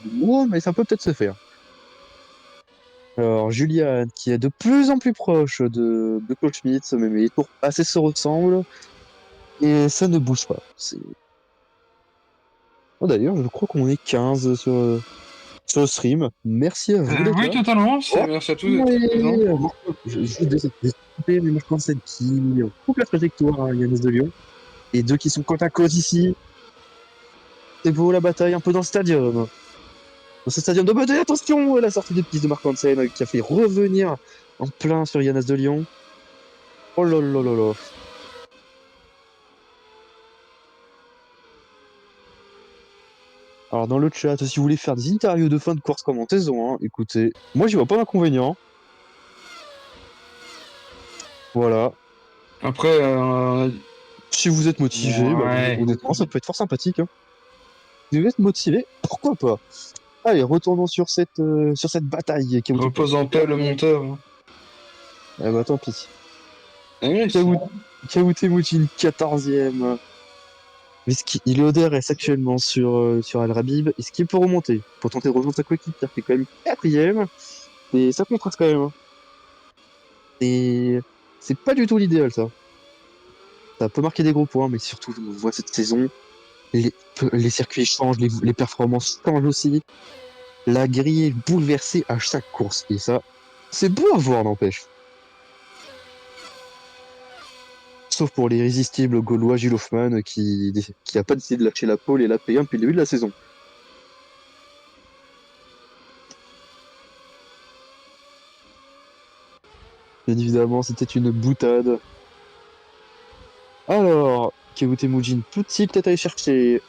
gros, mais ça peut peut-être se faire. Alors, Julian, qui est de plus en plus proche de Claude Schmitz, mais les tours assez se ressemblent, et ça ne bouge pas. Oh, d'ailleurs, je crois qu'on est 15 sur le stream. Merci à vous d'être Oui, là. totalement. Oh, Merci à tous d'être présents. ouais, j'ai coupé, mais Marc Hansen qui coupe la trajectoire à Yanis de Lyon. Et deux qui sont côte à côte ici. C'est beau la bataille un peu dans le stadium. Dans ce stadium de bataille, attention, la sortie de piste de Marc Hansen qui a fait revenir en plein sur Yanis de Lyon. Oh là là là là. Alors dans le chat, si vous voulez faire des interviews de fin de course comme en saison 1, écoutez, moi j'y vois pas d'inconvénient. Voilà. Après, Si vous êtes motivé, bah, ouais. honnêtement, ça peut être fort sympathique, hein. Si vous êtes motivé, pourquoi pas? Allez, retournons sur cette bataille. Repose en paix le monteur, hein. Eh bah tant pis. Yes. Kaouté 14e. Il est au DRS actuellement sur Al Rabib. Est-ce qu'il peut remonter pour tenter de rejoindre sa coéquipière qui est quand même 4e? Et ça contraste quand même, hein. Et c'est pas du tout l'idéal, ça. Ça peut marquer des gros points, mais surtout, on voit cette saison, les, les circuits changent, les performances changent aussi. La grille est bouleversée à chaque course. Et ça, c'est beau à voir, n'empêche. Sauf pour l'irrésistible gaulois Gilles Hoffmann qui a pas décidé de lâcher la pole et la P1 depuis le début de la saison. Bien évidemment, c'était une boutade. Alors, Kewutemujin peut-il peut-être aller chercher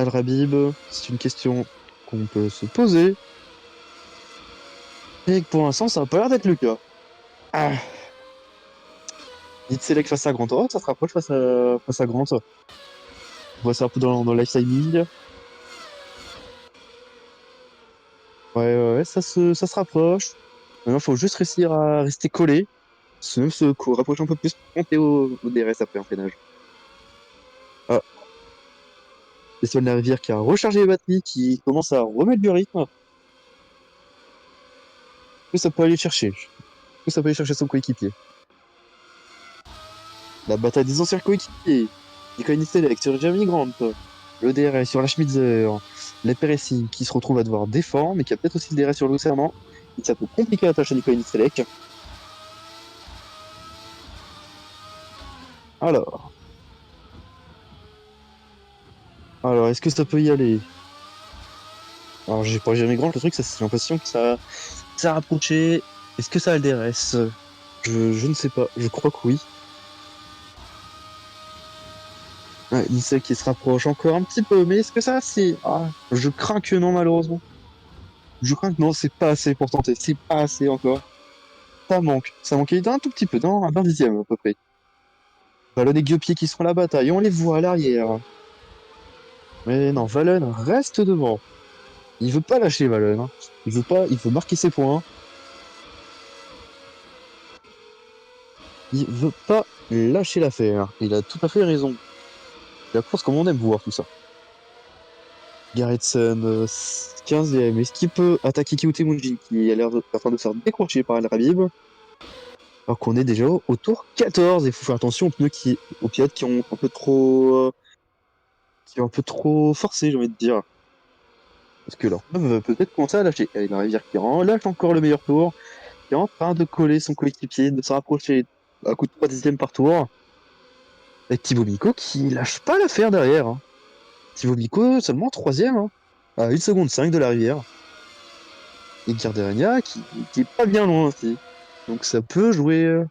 Al-Rabib, c'est une question qu'on peut se poser. Et que pour l'instant, ça n'a pas l'air d'être le cas. Ah. Vite Select face à Grant. Oh, ça se rapproche face à Grant. On voit ça un peu dans le life timing. Ouais, ça se rapproche. Maintenant, il faut juste réussir à rester collé. Rapprocher un peu plus pour monter au DRS après en freinage. Ah, c'est Swan la rivière qui a rechargé les batteries, qui commence à remettre du rythme. Que ça peut aller chercher. Que ça peut aller chercher son coéquipier. La bataille des anciens coéquipiers. Nicolas Select sur Jeremy Grant. Le DRS sur la Schmitzer. Les Peressi qui se retrouvent à devoir défendre, mais qui a peut-être aussi le DRS sur le Serment. Et ça peut compliquer la tâche à Nicolas Select. Alors. Alors, est-ce que ça peut y aller? Alors, j'ai pas Jeremy Grant, le truc, c'est l'impression que ça a rapproché. Est-ce que ça a le DRS? Je ne sais pas. Je crois que oui. Ouais, Nissel qui se rapproche encore un petit peu, mais est-ce que ça, c'est... Ah, je crains que non, malheureusement. Je crains que non, c'est pas assez pour tenter. C'est pas assez encore. Ça manque. Ça manquait d'un tout petit peu, d'un dixième à peu près. Valen et Guiopier qui sont à la bataille, on les voit à l'arrière. Mais non, Valen reste devant. Il veut pas lâcher Valen, hein. Il veut marquer ses points. Il veut pas lâcher l'affaire. Il a tout à fait raison. La course comme on aime voir tout ça. Garretson, 15e. Est-ce qu'il peut attaquer Kiyotemunji qui a l'air en train de se faire décrocher par El Rabib? Alors qu'on est déjà au tour 14. Il faut faire attention aux pilotes qui ont un peu trop forcé, j'ai envie de dire. Parce que leur peuvent peut-être commencer à lâcher. Et la rivière qui lâche encore le meilleur tour, qui est en train de coller son coéquipier, de se rapprocher à coup de 3 dixièmes par tour. Avec Thibaut Miko qui lâche pas l'affaire derrière, hein. Thibaut Miko seulement 3e, hein, à 1 seconde 5 de la rivière. Et Garderenia qui est pas bien loin aussi. Donc ça peut jouer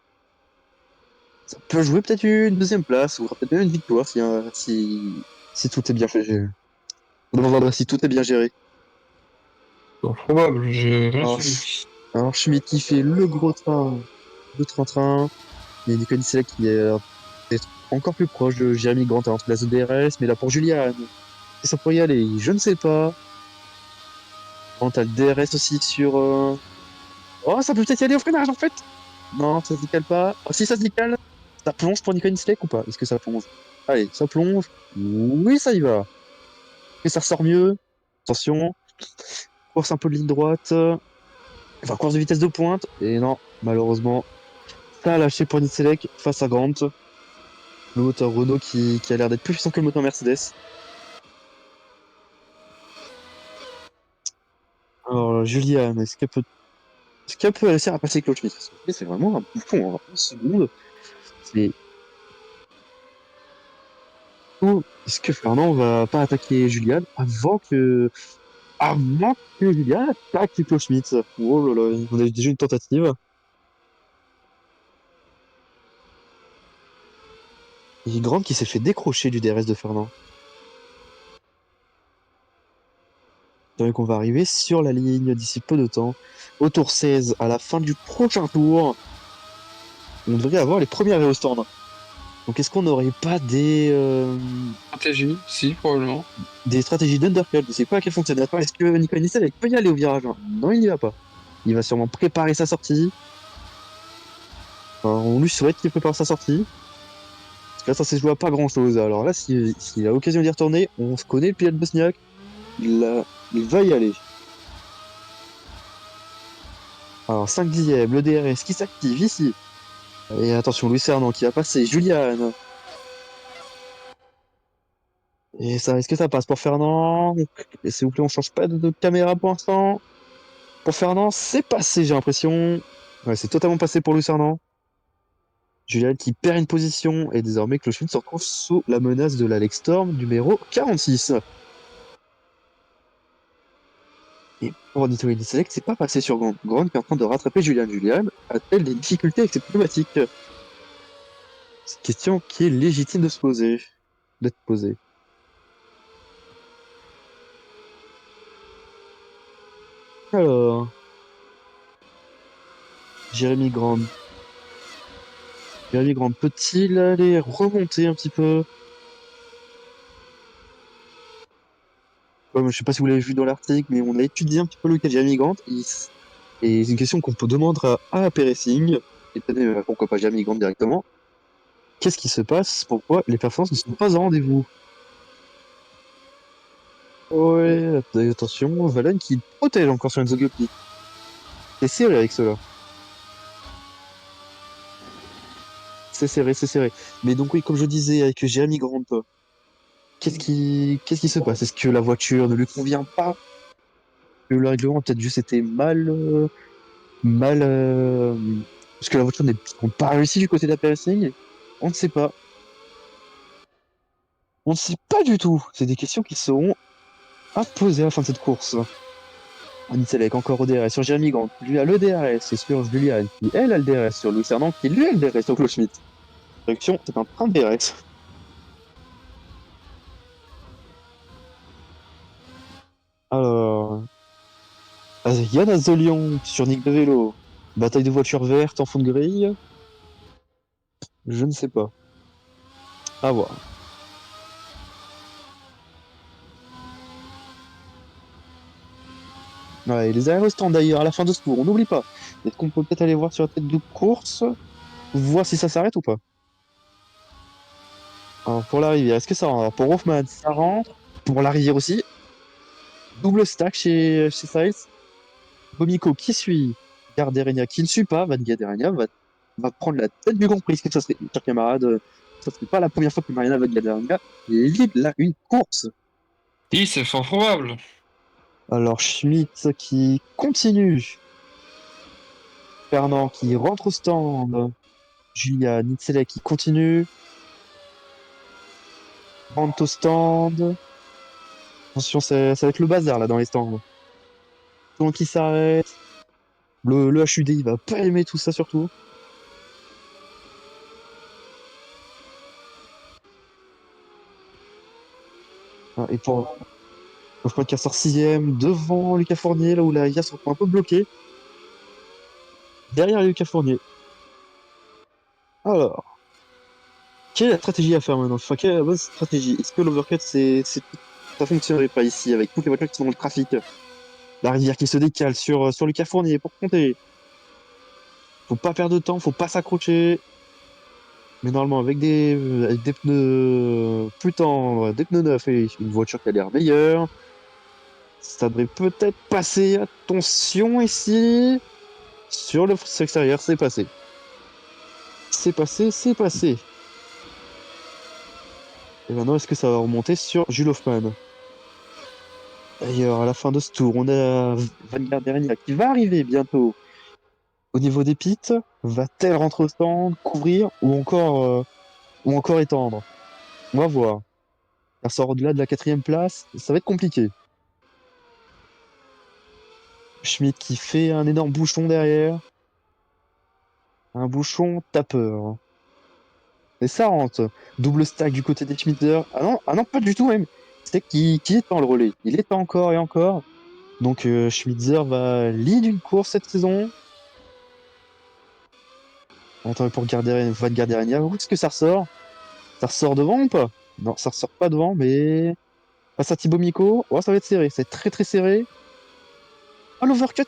peut-être une deuxième place, ou peut-être même une victoire si tout est bien fait. Si tout est bien géré. Bon, probable, j'ai rien Alors, suivi. alors Schmidt qui fait le gros train, le train-train. Il y a Nicolas Nisela qui est d'être encore plus proche de Jérémy Grant entre la zone DRS, mais là pour Julian, est-ce que ça pourrait y aller? Je ne sais pas. Grant a le DRS aussi sur. Oh, ça peut peut-être y aller au freinage en fait! Non, ça se décale pas. Oh, si ça se décale, ça plonge pour Nicolas Nisela ou pas? Est-ce que ça plonge? Allez, ça plonge. Oui, ça y va. Et ça ressort mieux. Attention. Course un peu de ligne droite. Enfin, course de vitesse de pointe. Et non, malheureusement, ça a lâché pour Nicelek face à Grant. Le moteur Renault qui a l'air d'être plus puissant que le moteur Mercedes. Alors, Juliane, est-ce qu'elle peut réussir à passer Claude Schmitt? Parce que c'est vraiment un bouffon, en 11 secondes. C'est où est-ce que Fernand va pas attaquer Juliane avant que Juliane attaque Claude Schmitt? Oh là là, on a déjà une tentative. Et Grant qui s'est fait décrocher du DRS de Fernand. Donc on va arriver sur la ligne d'ici peu de temps. Au tour 16, à la fin du prochain tour, on devrait avoir les premières au stand. Donc est-ce qu'on n'aurait pas Stratégie, si, probablement. des stratégies d'undercut? Je sais pas à quel fonctionnateur. Est-ce que Nicolas Nissel peut y aller au virage? Non, il n'y va pas. Il va sûrement préparer sa sortie. Enfin, on lui souhaite qu'il prépare sa sortie. Parce que là, ça s'est joué à pas grand-chose. Alors là, s'il a l'occasion d'y retourner, on se connaît le pilote bosniaque. Il va y aller. Alors 5 dixièmes, le DRS qui s'active ici. Et attention, Louis Cernan qui va passer, Juliane. Et ça, est-ce que ça passe pour Fernand? Et s'il vous plaît, on change pas de caméra pour l'instant. Pour Fernand, c'est passé, j'ai l'impression. Ouais, c'est totalement passé pour Louis Cernan. Juliane qui perd une position et désormais Clocheville se retrouve sous la menace de l'Alex Storm numéro 46. Et pour Nitori Select, c'est pas passé sur Grant. Grant qui est en train de rattraper Juliane. Juliane a-t-elle des difficultés avec cette pneumatique? C'est une question qui est légitime de se poser. D'être posée. Alors, Jérémy Grande. Jérémy Grande peut-il aller remonter un petit peu? Comme, je sais pas si vous l'avez vu dans l'article, mais on a étudié un petit peu le cas de Jérémy Grant. Et c'est une question qu'on peut demander à Péressing, et peut-être pourquoi pas Jérémy Grant directement. Qu'est-ce qui se passe? Pourquoi les performances ne sont pas au rendez-vous? Ouais, attention, Valen qui protège encore sur Enzo Giopi. C'est serré avec cela. C'est serré, c'est serré. Mais donc oui, comme je disais avec Jérémy Grant, qu'est-ce qui se passe? Est-ce que la voiture ne lui convient pas? Que le règlement peut-être juste été mal, parce que la voiture n'est pas réussi du côté de la Racing? On ne sait pas. On ne sait pas du tout. C'est des questions qui seront à poser à la fin de cette course. Anicelek encore au DRS sur Jérémy Grant. Lui a le DRS et sur Julian qui elle a le DRS sur Louis Fernand qui lui a le DRS sur Claude Schmitt. Direction, c'est un train de DRS. Alors, Yann Azolion sur Nick de Vélo. Bataille de voitures vertes en fond de grille. Je ne sais pas. À voir. Ouais, les aérostants d'ailleurs à la fin de ce tour, on n'oublie pas. Est-ce qu'on peut peut-être aller voir sur la tête de course, voir si ça s'arrête ou pas? Alors, pour la rivière, est-ce que ça rentre? Pour Hoffman, ça rentre. Pour la rivière aussi. Double stack chez Sainz. Bomiko qui suit. Garderenia qui ne suit pas. Van Garderenia va prendre la tête du Grand Prix. Est-ce que ça serait, cher camarade, ça serait pas la première fois que Mariana Van Garderenia lead là une course? Si, c'est fort probable. Alors, Schmitt qui continue. Fernand qui rentre au stand. Julia Nitzele qui continue. Rentre au stand. Attention, ça va être le bazar là dans les stands. Tout le monde qui s'arrête. Le HUD, il va pas aimer tout ça surtout. Ah, et pour Hoffman qui sort sixième, devant Lucas Fournier, là où la IA se retrouve un peu bloquée. Derrière Lucas Fournier. Alors, quelle est la stratégie à faire maintenant? Enfin, quelle est la bonne stratégie? Est-ce que l'overcut, ça fonctionnerait pas ici avec toutes les voitures qui sont dans le trafic? La rivière qui se décale sur Lucas Fournier pour compter. Faut pas perdre de temps, faut pas s'accrocher. Mais normalement, avec des pneus plus tendres, des pneus neufs et une voiture qui a l'air meilleure, ça devrait peut-être passer. Attention ici. Sur le frein extérieur, c'est passé. C'est passé, c'est passé. Et maintenant, est-ce que ça va remonter sur Jules Hoffmann? D'ailleurs, à la fin de ce tour, on a Van Gardenia qui va arriver bientôt au niveau des pits. Va-t-elle rentrer au stand, couvrir ou encore étendre? On va voir. Elle sort au-delà de la quatrième place, ça va être compliqué. Schmidt qui fait un énorme bouchon derrière. Un bouchon tapeur. Et ça rentre. Double stack du côté des Schmitzer. Ah non, pas du tout même. C'est qui étend le relais. Il étend encore et encore. Donc Schmitzer va lead une course cette saison. Attends, pour Van Gardenia, où est-ce que ça ressort? Ça ressort devant ou pas? Non, ça ressort pas devant, mais face à Thibaut Miko, oh, ça va être serré. C'est très très serré. Ah, l'overcut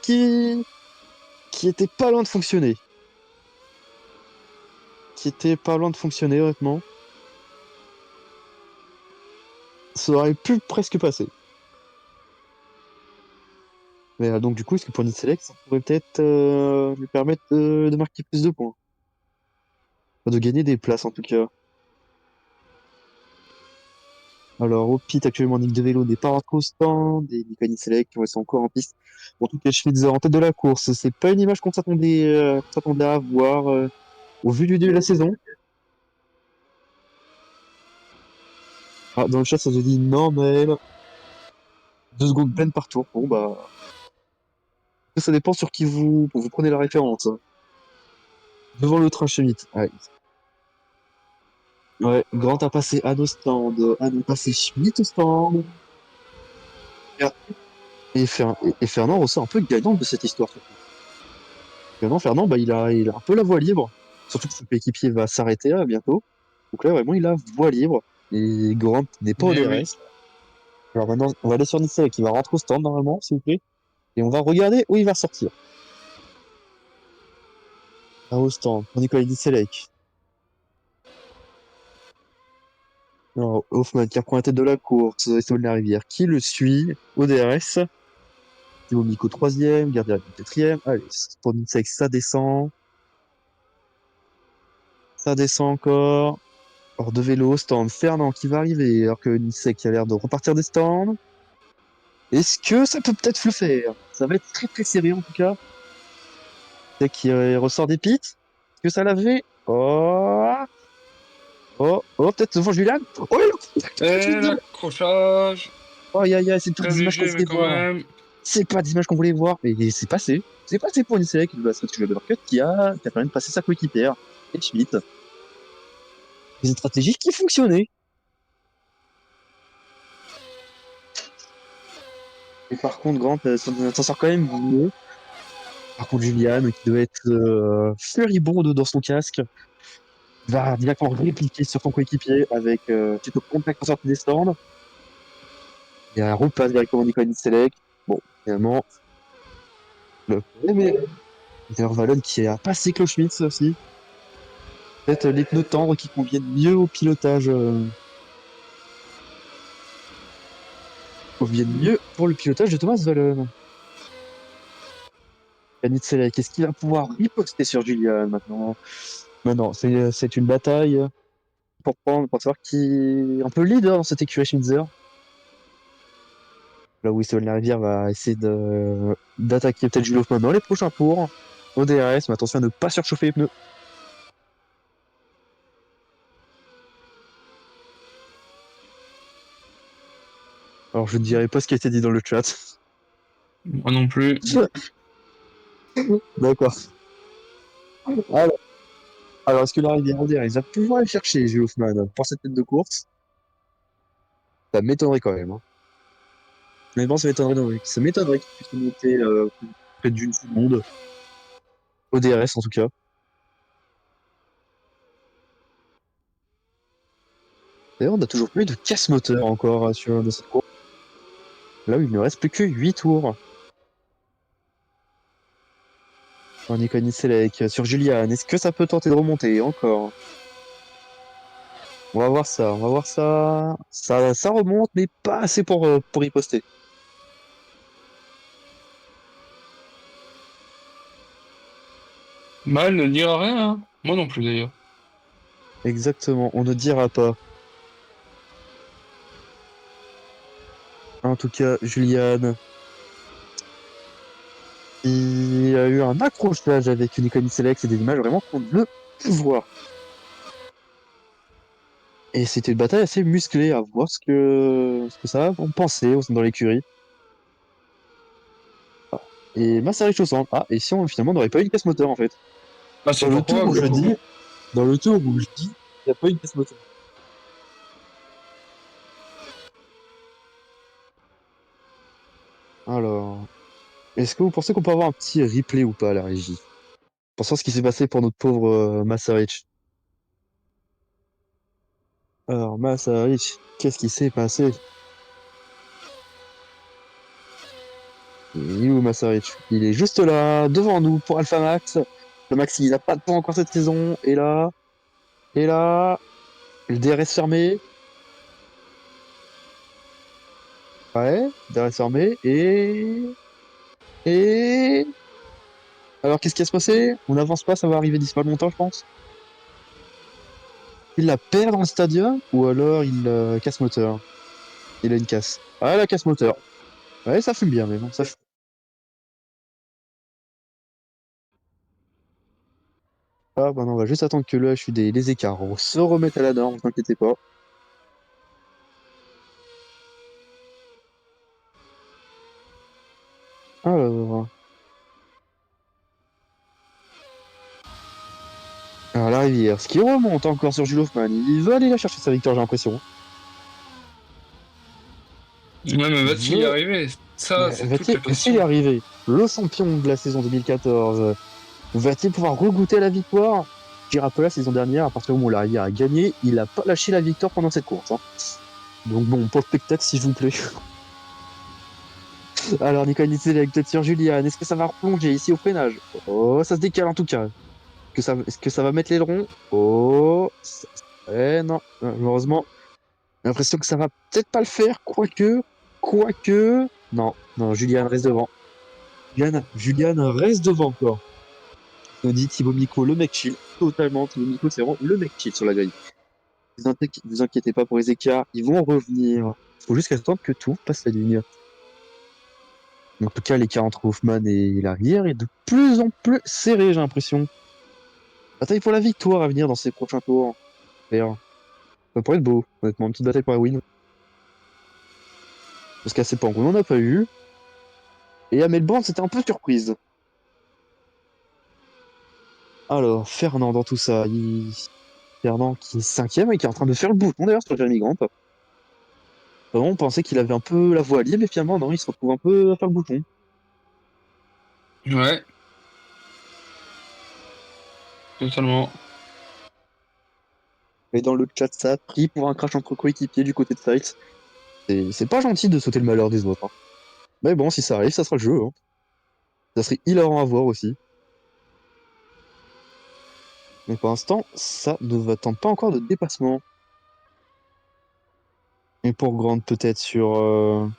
qui était pas loin de fonctionner. Qui était pas loin de fonctionner, honnêtement. Ça aurait pu presque passer. Mais donc du coup, est-ce que pour Select, ça pourrait peut-être lui permettre de marquer plus de points? Enfin, de gagner des places en tout cas. Alors au pit actuellement Nick de Vélo n'est pas rentré au stand et Nico Select qui reste encore en piste. En tout cas, Schmitzer en tête de la course. C'est pas une image qu'on s'attendait à voir au vu du début de la saison. Ah, dans le chat, ça se dit non, mais 2 secondes pleines par tour. Bon bah, ça dépend sur qui vous prenez la référence. Devant le train Schmitt. Ouais. Ouais, Grant a passé Anne au stand, Anne a passé Schmitt au stand. Et Fernand ressort un peu gagnant de cette histoire. Fernand, bah, il a un peu la voie libre. Surtout que son coéquipier va s'arrêter là bientôt. Donc là, vraiment, il a voie libre. Et Grant n'est pas au Eh oui. DRS. Alors maintenant, on va aller sur Nissel qui va rentrer au stand normalement, s'il vous plaît. Et on va regarder où il va sortir. Ah, au stand, pour Nicolas Nisselec. Alors, Hoffman qui reprend la tête de la course, Esteban Rivière qui le suit au DRS. Thibaut Mico troisième, Gardien quatrième. Allez, pour Nisselec, ça descend. Ça descend encore. Hors de vélo, stand Fernand qui va arriver, alors que Nisselec qui a l'air de repartir des stands. Est-ce que ça peut peut-être le faire? Ça va être très très serré en tout cas. Dès qu'il ressort des pits. Est-ce que ça l'a fait? Oh, oh, peut-être devant Julian. Oh, Et l'accrochage. oh, aïe, aïe, aïe, c'est pas Très des images qu'on léger, mais voulait quand voir. même. C'est pas des images qu'on voulait voir. Mais c'est passé. C'est passé pour une série qui va se retrouver le cut qui a permis de passer sa coéquipière. Et Schmidt. C'est une stratégie qui fonctionnait. Et par contre, Grant s'en sort quand même mieux. Par contre, Julian, qui doit être furibonde dans son casque, va directement répliquer sur son coéquipier avec Tito Contact en sortie des stands. Il y a un repasse directement Nicolas Select. Bon, finalement, le premier. D'ailleurs, Valon qui a passé Schmitz aussi. Peut-être les pneus tendres qui conviennent mieux au pilotage. Conviennent mieux pour le pilotage de Thomas Valon. Yannick Select, est-ce qu'il va pouvoir riposter sur Julian maintenant? Maintenant, c'est une bataille pour savoir qui est un peu leader dans cette écurie Schmitzer. Là où Esteban Larivière va essayer d'attaquer peut-être Jules Hoffman dans les prochains tours au DRS, mais attention à ne pas surchauffer les pneus. Alors je ne dirai pas ce qui a été dit dans le chat. Moi non plus. D'accord. Alors, alors est-ce que Larivière au DRS va pouvoir aller chercher Jules Hoffman pour cette tête de course? Ça m'étonnerait quand même. Hein. Mais bon, ça m'étonnerait qu'il puisse monter près d'une seconde au DRS en tout cas. D'ailleurs, on n'a toujours plus de casse-moteur encore sur de cette course. Là où il ne reste plus que 8 tours. On y connaît Selec sur Julian. Est-ce que ça peut tenter de remonter encore? On va voir ça, on va voir ça. Ça remonte, mais pas assez pour y poster. Mal ne dira rien, hein. Moi non plus d'ailleurs. Exactement, on ne dira pas. En tout cas, Julian, il a eu un accrochage avec Unicorn Select, c'est des images vraiment qu'on ne peut plus voir. Et c'était une bataille assez musclée, à voir ce que ça va en penser au sein de l'écurie. Et Massari Chausson. Ah, et si on finalement n'aurait pas eu une casse moteur en fait. Ah, c'est Dans le fort tour où probable. je dis, dans le tour où je dis, il n'y a pas eu une casse moteur. Alors, est-ce que vous pensez qu'on peut avoir un petit replay ou pas à la régie? Pour savoir ce qui s'est passé pour notre pauvre Massarich. Alors, Massarich, qu'est-ce qui s'est passé? Il est où Massarich? Il est juste là, devant nous, pour Alpha Max. Le Maxi, il n'a pas de temps encore cette saison. Et là, le DRS fermé. Ouais, DRS fermé. Et... Alors, qu'est-ce qui va se passer? On n'avance pas, ça va arriver d'ici pas longtemps, je pense. Il la perd dans le stadium ou alors il casse moteur. Il a une casse. Ah, la casse moteur. Ouais, ça fume bien, mais bon, ça fume. Ah, bah non, on va juste attendre que le HUD, les écarts se remettent à la norme, ne vous inquiétez pas. Alors, la rivière, ce qui remonte encore sur Jules Hoffman, il veut aller la chercher sa victoire, j'ai l'impression. Ouais, mais Il va-t-il y veut. arriver? Ça, c'est toute la Va-t-il y question. arriver? Le champion de la saison 2014 va-t-il pouvoir regoûter la victoire? Je rappelle la saison dernière, à partir du moment où l'arrière a gagné, il a pas lâché la victoire pendant cette course. Hein. Donc bon, pour le spectacle, s'il vous plaît. Alors, Nicolas Nitzel avec peut-être sur Julian. Est-ce que ça va replonger ici au freinage? Oh, ça se décale en tout cas. Est-ce que ça va mettre l'aileron? Oh, non. Malheureusement, j'ai l'impression que ça va peut-être pas le faire. Quoique. Non, non, Julian reste devant. Julian reste devant encore. On dit Thibaut Micro, le mec chill. Totalement, Thibaut Micro, c'est vraiment le mec chill sur la grille. Vous inquiétez pas pour les écarts, ils vont revenir. Il faut juste attendre que tout passe la ligne. En tout cas, l'écart entre Hoffman et l'arrière est de plus en plus serré, j'ai l'impression. Bataille pour la victoire à venir dans ces prochains tours. D'ailleurs, ça pourrait être beau, honnêtement, une petite bataille pour la win. Parce qu'à Sepang, on n'en a pas eu. Et à Melbourne, c'était un peu surprise. Alors, Fernand dans tout ça. Fernand qui est cinquième et qui est en train de faire le bouton d'ailleurs sur Jeremy Grant. Vraiment, on pensait qu'il avait un peu la voie libre, mais finalement, non, il se retrouve un peu à faire le bouton. Ouais, totalement. Et dans le chat, ça a pris pour un crash entre coéquipiers du côté de Styles. C'est pas gentil de sauter le malheur des autres. Hein. Mais bon, si ça arrive, ça sera le jeu. Hein. Ça serait hilarant à voir aussi. Mais pour l'instant, ça ne va tente pas encore de dépassement. Et pour Grant, peut-être sur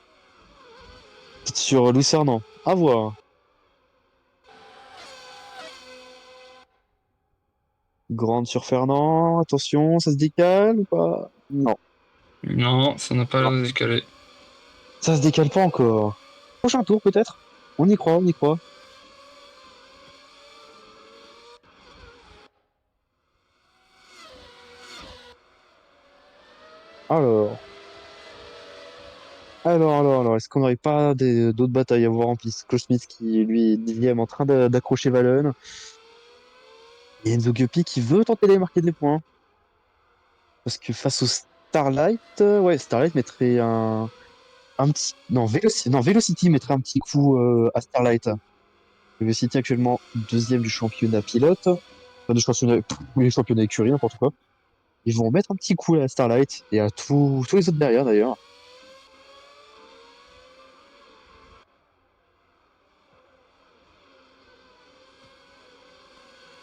Louis Fernand. À voir. Grant sur Fernand. Attention, ça se décale ou pas? Non. Non, ça n'a pas l'air Non. de décaler. Ça se décale pas encore. Prochain tour, peut-être? On y croit, on y croit. Alors. Alors, est-ce qu'on n'aurait pas d'autres batailles à voir en piste? Claude Smith qui, lui, est dixième en train d'accrocher Valen. Et Enzo Guppy qui veut tenter d'aller marquer des points. Parce que face au Starlight, ouais, Starlight mettrait un petit. Non, Velocity mettrait un petit coup à Starlight. Velocity actuellement deuxième du championnat pilote. Enfin, du championnat, oui, championnat écurie, n'importe quoi. Ils vont mettre un petit coup à Starlight et à tous les autres derrière d'ailleurs.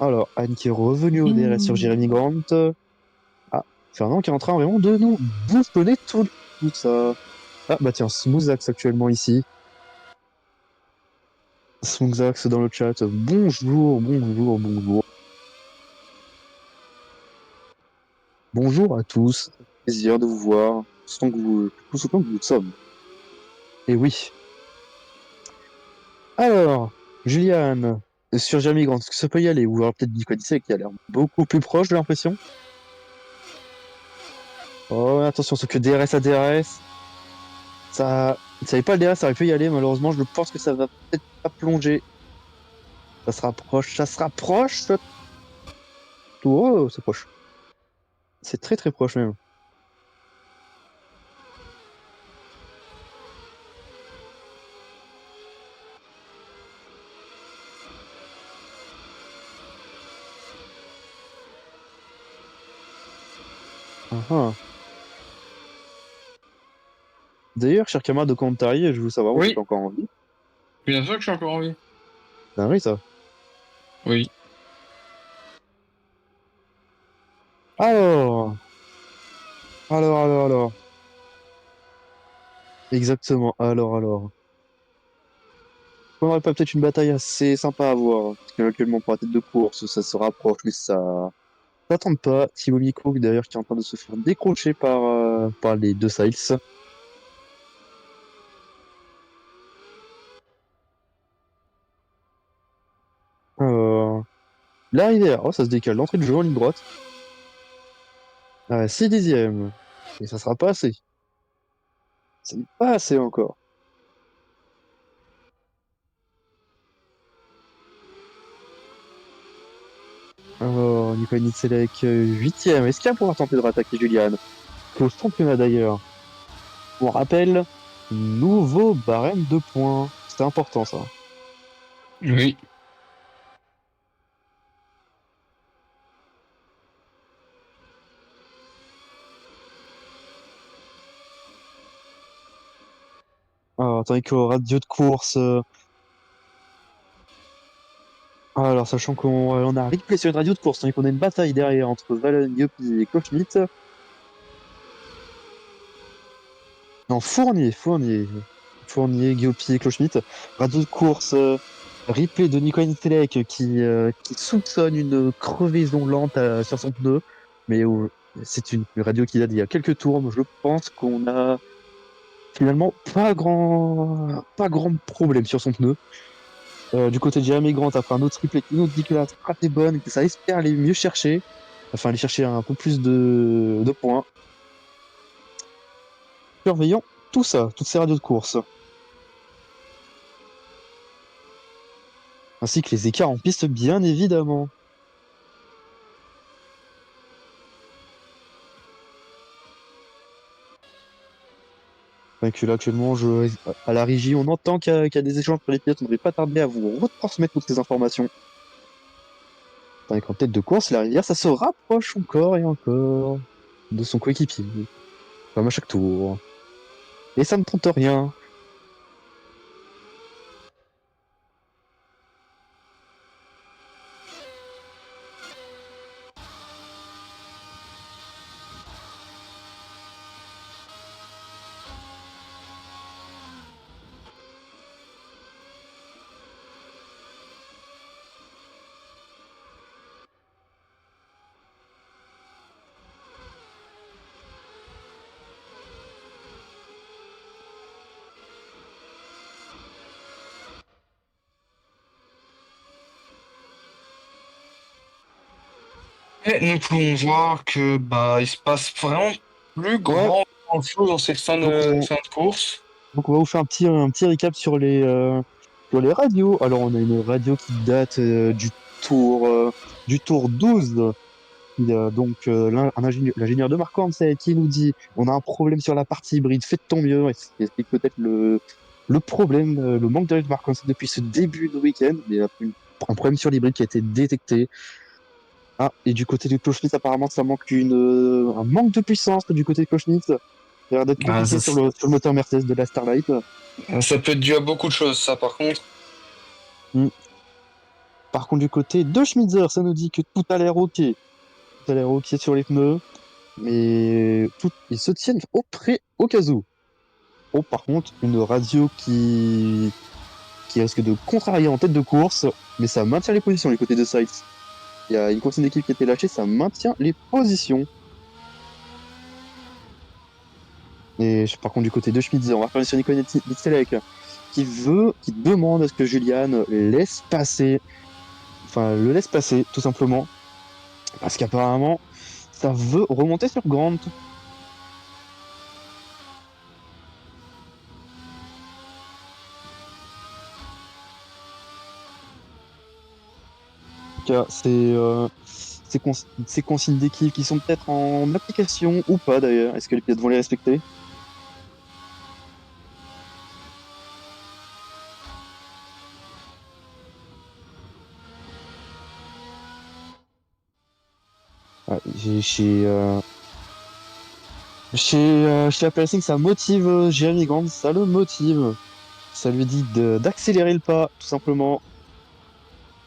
Alors, Anne qui est revenue au DRS sur Jeremy Grant. Ah, Fernand qui est en train vraiment de nous bouffonner tout ça. Ah, bah tiens, Smoothax actuellement ici. Smoothax dans le chat. Bonjour. Bonjour à tous. Plaisir de vous voir. Tout autant que vous le sommes. Et oui. Alors, Juliane, sur Jeremy Grant, est-ce que ça peut y aller? Ou alors peut-être Nico Dissé qui a l'air beaucoup plus proche, j'ai l'impression. Oh, attention, ce que DRS à DRS. Ça n'est pas le DRS, ça aurait pu y aller. Malheureusement, je pense que ça va peut-être pas plonger. Ça se rapproche, ça se rapproche. Oh, c'est proche. C'est très très proche même. Ah, ah. D'ailleurs, cher camarade de Commentary, je veux savoir où tu es Oui, encore en vie. bien sûr que je suis encore en vie. Ben oui, ça. Oui. Alors, alors. Exactement, alors. On aurait pas peut-être une bataille assez sympa à voir. Parce qu'actuellement, pour la tête de course, ça se rapproche, mais ça tente pas. Thibaut Miko, d'ailleurs, qui est en train de se faire décrocher par les deux Siles. Euh, L'arrivée, oh, ça se décale. L'entrée de jeu en ligne droite. 6 dixièmes. Et ça sera pas assez. C'est pas assez encore. Alors, Nicolas Nitzelek, 8e. Est-ce qu'il va pouvoir tenter de rattaquer Julian? Qui est au championnat d'ailleurs. On rappelle, nouveau barème de points. C'était important ça. Oui. Alors, tandis qu'au radio de course, alors sachant qu'on a un replay sur une radio de course, tandis qu'on a une bataille derrière entre Valen, Yopi et Koschmidt. Non, Fournier, Guillaupi et Clochemit. Radio de course, replay de Nico Telek qui soupçonne une crevaison lente sur son pneu. Mais c'est une radio qui date d'il y a quelques tours. Je pense qu'on a finalement pas grand problème sur son pneu. Du côté de Jeremy Grant, après un autre triplé qui nous dit que la strat est bonne, que ça espère aller mieux chercher. Enfin, aller chercher un peu plus de points. Surveillons tout ça, toutes ces radios de course. Ainsi que les écarts en piste, bien évidemment. Enfin, que là, actuellement, à la régie, on entend qu'il y a des échanges entre les pilotes. On ne devrait pas tarder à vous retransmettre toutes ces informations. Tandis qu'en tête de course, la rivière, ça se rapproche encore et encore de son coéquipier. Comme à chaque tour. Et ça ne tente rien. Et nous pouvons voir que il se passe vraiment plus Ouais, grand chose dans cette donc fin de course. on va vous faire un petit récap sur les radios. Alors, on a une radio qui date du tour 12. Il y a donc l'ingénieur de Marco Hansel qui nous dit on a un problème sur la partie hybride, faites ton mieux. Et c'est peut-être le problème, le manque de Marco Hansel depuis ce début de week-end. Il y a un problème sur l'hybride qui a été détecté. Ah, et du côté du Clochemit, apparemment, ça manque un manque de puissance du côté de Clochemit. Ça a l'air d'être Ah, compliqué sur le moteur Mercedes de la Starlight. ça peut être dû à beaucoup de choses, ça, par contre. Hmm. Par contre, du côté de Schmitzer, ça nous dit que tout a l'air OK. Tout a l'air OK sur les pneus. Mais ils se tiennent au cas où. Oh, par contre, une radio qui risque de contrarier en tête de course, mais ça maintient les positions, les côtés de Sykes. Il y a une consigne d'équipe qui a été lâchée, ça maintient les positions. Et par contre, du côté de Schmitz, on va revenir sur Nico Nitzelek, qui demande à ce que Julian laisse passer, enfin, le laisse passer, tout simplement. Parce qu'apparemment, ça veut remonter sur Grant. Ces consignes d'équipe qui sont peut-être en application ou pas d'ailleurs. Est-ce que les pilotes vont les respecter? Ouais, chez Apple Racing, ça motive Jeremy Grant, ça le motive. Ça lui dit d'accélérer le pas, tout simplement,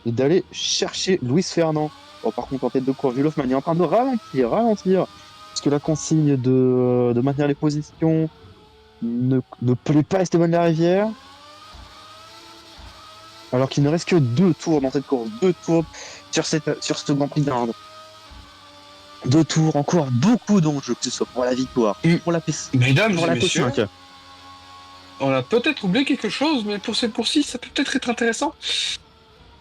et d'aller chercher Luis Fernand. Bon, par contre, en tête de course, Jules Hoffmann est en train de ralentir, parce que la consigne de maintenir les positions ne plaît pas à Esteban Larivière. Alors qu'il ne reste que 2 tours dans cette course, 2 tours sur ce Grand Prix d'Inde. 2 tours, encore beaucoup d'enjeux, que ce soit pour la victoire, pour la Mesdames pour et la messieurs, P5. on a peut-être oublié quelque chose, mais pour cette course-ci, ça peut peut-être être intéressant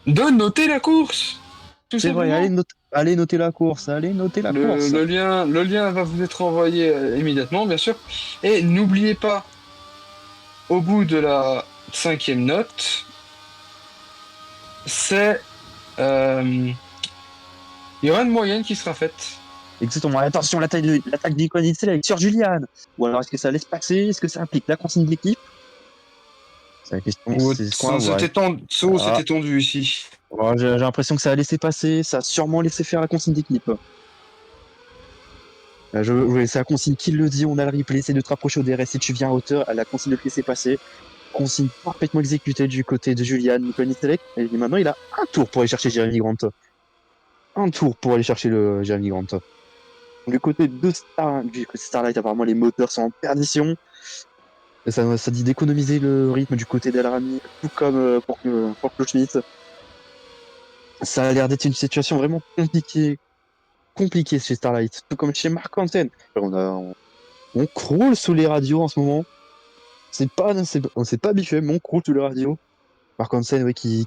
de noter la course. Tout C'est vrai, simplement. allez noter la course, allez noter la course. Le lien va vous être envoyé immédiatement, bien sûr. Et n'oubliez pas, au bout de la 5e note, c'est il y aura une moyenne qui sera faite. Exactement. Attention, l'attaque de Nicolas Select sur Julian. Ou alors, est-ce que ça laisse passer? Est-ce que ça implique la consigne de l'équipe? C'est la question, Oh, c'est ce qu'on va voir. c'était tendu ici. J'ai l'impression que ça a laissé passer, ça a sûrement laissé faire la consigne d'équipe. C'est la consigne qui le dit, on a le replay, essaie de te rapprocher au DRS si tu viens à hauteur, à la consigne de te laisser passer. Consigne parfaitement exécutée du côté de Julian Nicolas Select. Et maintenant, il a un tour pour aller chercher Jeremy Grant. Un tour pour aller chercher le Jeremy Grant. Du côté de Starlight, apparemment, les moteurs sont en perdition. Et ça dit d'économiser le rythme du côté d'El Rami, tout comme pour Claude Schmitt. Ça a l'air d'être une situation vraiment compliquée chez Starlight, tout comme chez Mark Hansen. On croule sous les radios en ce moment. On s'est pas habitué, mais on croule sous les radios. Mark Hansen, ouais, qui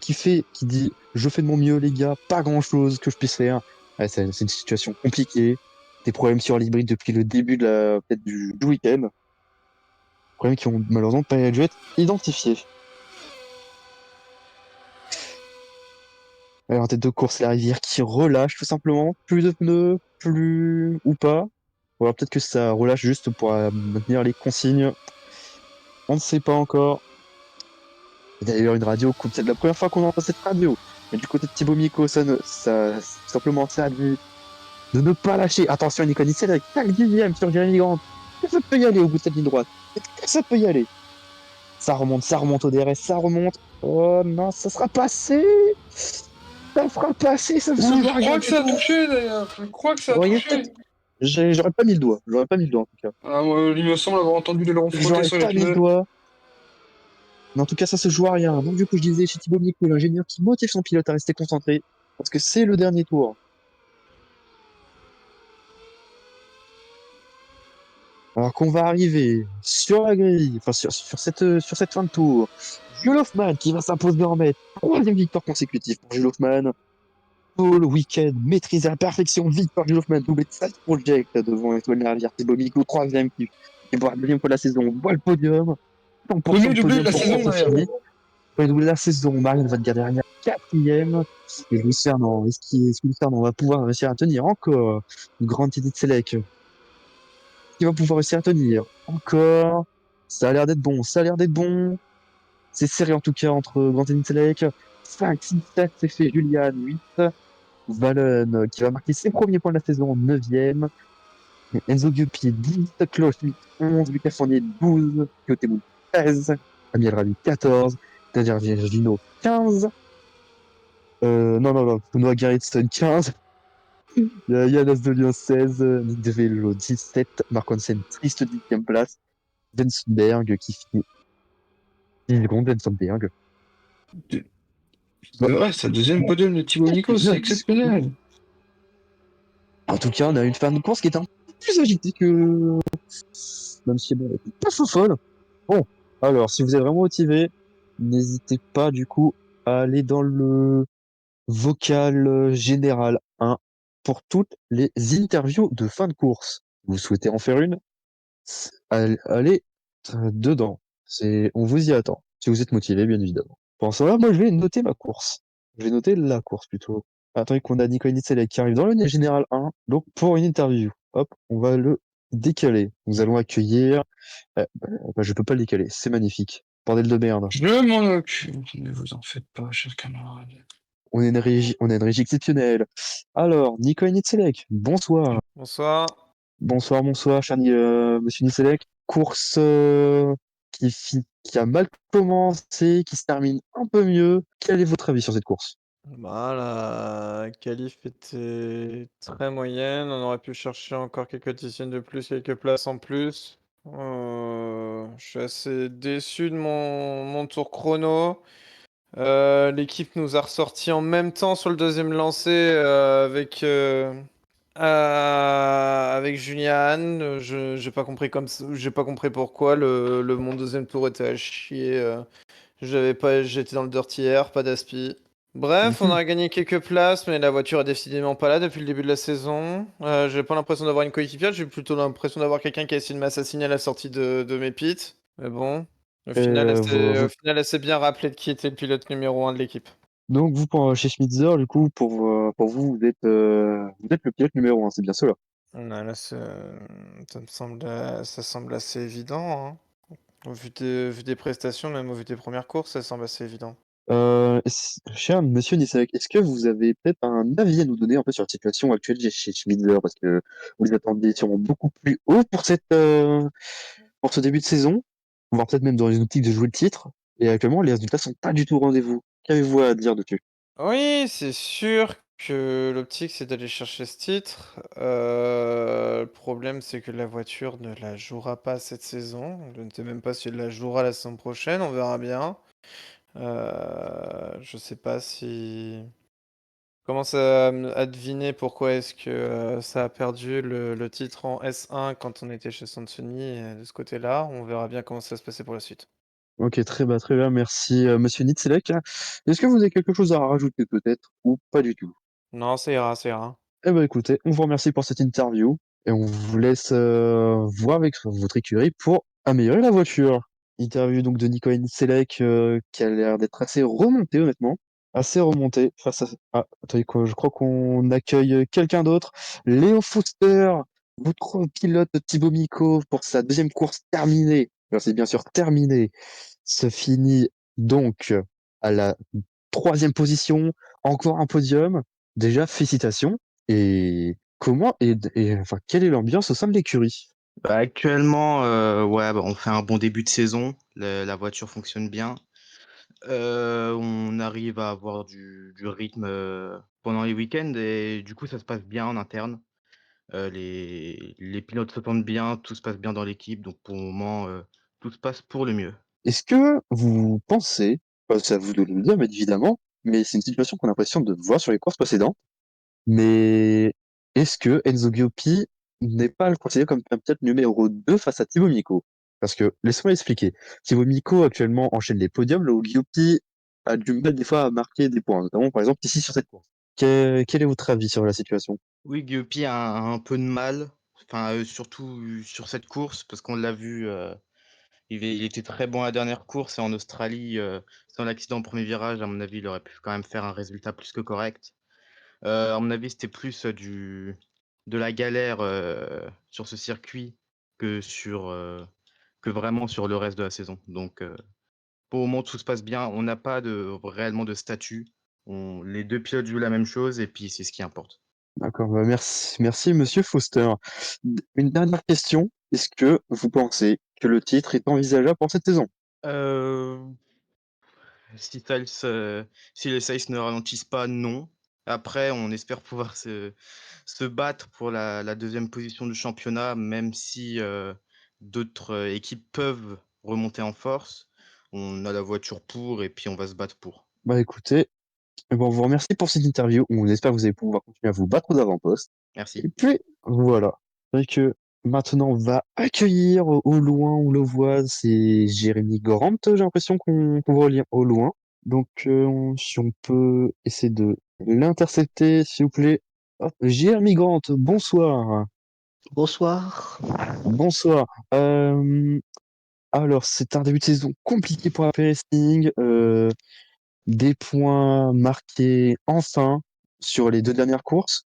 dit je fais de mon mieux, les gars, pas grand chose que je puisse faire. Ouais, c'est une situation compliquée. Des problèmes sur l'hybride depuis le début peut-être du week-end. Problèmes qui ont malheureusement pas dû être identifiés. Alors, en tête de course, la rivière qui relâche tout simplement. Plus de pneus, plus ou pas. Ou alors peut-être que ça relâche juste pour maintenir les consignes. On ne sait pas encore. Et d'ailleurs, une radio, c'est la première fois qu'on entend cette radio. Mais du côté de Thibaut Miko, ça simplement ça de ne pas lâcher. Attention, Nicolas Nissel avec 5 dixièmes sur Jérémy Grant. Ça peut y aller au bout de cette ligne droite. Ça peut y aller. Ça remonte au DRS, ça remonte. Oh non, ça sera passé. Ça fera passer, ça se Ouh, voit je rien crois que du ça a tout. touché d'ailleurs. Je crois que ça a Ouais, touché. j'aurais pas mis le doigt. J'aurais pas mis le doigt en tout cas. Ah, moi, il me semble avoir entendu l'aileron frotter J'aurais sur les pas mis le pneus. doigt. Mais en tout cas, ça se joue à rien. Donc du coup, je disais chez Thibaut Micou, l'ingénieur qui motive son pilote à rester concentré. Parce que c'est le dernier tour. Alors qu'on va arriver sur la grille, enfin sur cette fin de tour. Jules Hoffmann qui va s'imposer en maître. Troisième victoire consécutive pour Jules Hoffmann. Tout le week-end maîtrisé à la perfection. Victoire Jules Hoffmann, doublé de 16 project devant Étoile Navire. Thibaut Micou, troisième qui voit la deuxième fois de la saison. On voit le podium. Le 100% nous de doublé de podium la pour saison François d'ailleurs. Philippe. Pour doubler la saison, Marianne va dernière, quatrième. Et Luis Fernand, est-ce que Luis Fernand va pouvoir réussir à tenir encore une grande idée de Selec qui va pouvoir réussir à tenir encore. Ça a l'air d'être bon, ça a l'air d'être bon. C'est serré en tout cas entre Grand Tennis Selec. 5, 6, 7, c'est fait. Julian, 8. Valen qui va marquer ses premiers points de la saison, 9e. Enzo Guppy, 10. Klaus 11. Lucas Fournier, 12. Kyoto 13. Amiel Rabi, 14. Daniel Virgino, 15. Non, Benoît Gerritsen, 15. Yann Asdolian, 16. Nick De Velo, 17. Marc Hansen, triste 10e place. Densberg qui finit 10 secondes, Densberg. C'est vrai, c'est le deuxième podium de Thibaut Nico, c'est exceptionnel. En tout cas, on a une fin de course qui était un peu plus agitée que. Même si bon, elle était pas fou folle. Bon, alors, si vous êtes vraiment motivé, n'hésitez pas du coup à aller dans le vocal général 1 pour toutes les interviews de fin de course. Vous souhaitez en faire une? Allez dedans. On vous y attend. Si vous êtes motivé, bien évidemment. Pour ce moi, je vais noter ma course. Je vais noter la course plutôt. Attendez qu'on a Nicolas Nitzelek qui arrive dans le général 1. Donc, pour une interview. Hop, on va le décaler. Nous allons accueillir. Je peux pas le décaler. C'est magnifique. Bordel de merde. Je m'en occupe, ne vous en faites pas, chers camarades. On a une régie exceptionnelle. Alors, Nicolas Nitzelek, bonsoir. Bonsoir. Bonsoir, cher monsieur Nicelek. Course qui a mal commencé, qui se termine un peu mieux. Quel est votre avis sur cette course? Bah, la qualif était très moyenne. On aurait pu chercher encore quelques dizaines de plus, quelques places en plus. Je suis assez déçu de mon tour chrono. L'équipe nous a ressorti en même temps sur le deuxième lancer avec Julian. J'ai pas compris pourquoi mon deuxième tour était à chier. J'étais dans le dirty air, pas d'aspi. Bref, on Mhm. a gagné quelques places, mais la voiture est décidément pas là depuis le début de la saison. J'ai pas l'impression d'avoir une coéquipière, j'ai plutôt l'impression d'avoir quelqu'un qui a essayé de m'assassiner à la sortie de mes pits. Mais bon, au final, elle s'est bien rappelé de qui était le pilote numéro 1 de l'équipe. Donc vous, chez Schmitzer, du coup, pour vous, vous êtes le pilote numéro 1, c'est bien cela. Là, ça semble assez évident, hein. Vu des prestations, même au vu des premières courses, ça semble assez évident. Cher monsieur Nisek, est-ce que vous avez peut-être un avis à nous donner un peu sur la situation actuelle chez Schmittler? Parce que vous les attendiez sûrement beaucoup plus haut pour ce début de saison, voire peut-être même dans les optiques de jouer le titre. Et actuellement, les résultats sont pas du tout au rendez-vous. Qu'avez-vous à dire dessus? Oui, c'est sûr que l'optique, c'est d'aller chercher ce titre. Le problème, c'est que la voiture ne la jouera pas cette saison. Je ne sais même pas si elle la jouera la saison prochaine, on verra bien. Je sais pas si... Commence à deviner pourquoi est-ce que ça a perdu le titre en S1 quand on était chez Sansoni de ce côté-là. On verra bien comment ça va se passer pour la suite. Ok, très bien, merci monsieur Nitselek. Est-ce que vous avez quelque chose à rajouter peut-être ou pas du tout? Non, ça ira, ça ira. Eh ben écoutez, on vous remercie pour cette interview et on vous laisse voir avec votre écurie pour améliorer la voiture. Interview donc de Nico Selec qui a l'air d'être assez remonté honnêtement, assez remonté face à... Ah, attendez quoi, je crois qu'on accueille quelqu'un d'autre. Léo Foster, votre pilote Thibaut Mico pour sa deuxième course terminée. Alors, c'est bien sûr terminé. Se finit donc à la troisième position, encore un podium. Déjà, félicitations. Et comment enfin, quelle est l'ambiance au sein de l'écurie? Bah, actuellement, ouais, bah, on fait un bon début de saison. La voiture fonctionne bien. On arrive à avoir du rythme pendant les week-ends et du coup, ça se passe bien en interne. Les pilotes s'entendent bien, tout se passe bien dans l'équipe. Donc pour le moment, tout se passe pour le mieux. Est-ce que vous pensez, c'est à vous de le dire, mais évidemment, mais c'est une situation qu'on a l'impression de voir sur les courses précédentes, mais est-ce que Enzo Giopi n'est pas le considéré comme peut-être numéro 2 face à Thibaut Mico? Parce que, laisse-moi expliquer. Thibaut Mico actuellement enchaîne les podiums, là où Giopi a du mal des fois à marquer des points, notamment par exemple ici sur cette course. Quel est votre avis sur la situation? Oui, Guillaume a un peu de mal, enfin, surtout sur cette course, parce qu'on l'a vu, il était très bon à la dernière course et en Australie, sans l'accident au premier virage, à mon avis, il aurait pu quand même faire un résultat plus que correct. À mon avis, c'était plus de la galère sur ce circuit que que vraiment sur le reste de la saison. Donc, pour le moment, tout se passe bien. On n'a pas réellement de statut. Les deux pilotes jouent la même chose et puis c'est ce qui importe. D'accord, bah merci Monsieur Foster. Une dernière question. Est-ce que vous pensez que le titre est envisageable pour cette saison? Euh, Si si les Saints ne ralentissent pas, non. Après, on espère pouvoir se battre pour la deuxième position du championnat, même si d'autres équipes peuvent remonter en force. On a la voiture pour et puis on va se battre pour. Bah écoutez, bon, on vous remercie pour cette interview. On espère que vous allez pouvoir continuer à vous battre aux avant-postes. Merci. Et puis, voilà. C'est vrai que maintenant, on va accueillir au loin, on le voit, c'est Jérémy Gorant, j'ai l'impression qu'on voit au loin. Donc, si on peut essayer de l'intercepter, s'il vous plaît. Hop, Jérémy Gorant, bonsoir. Bonsoir. Bonsoir. Alors, c'est un début de saison compliqué pour AP Racing. Des points marqués enfin sur les 2 dernières courses.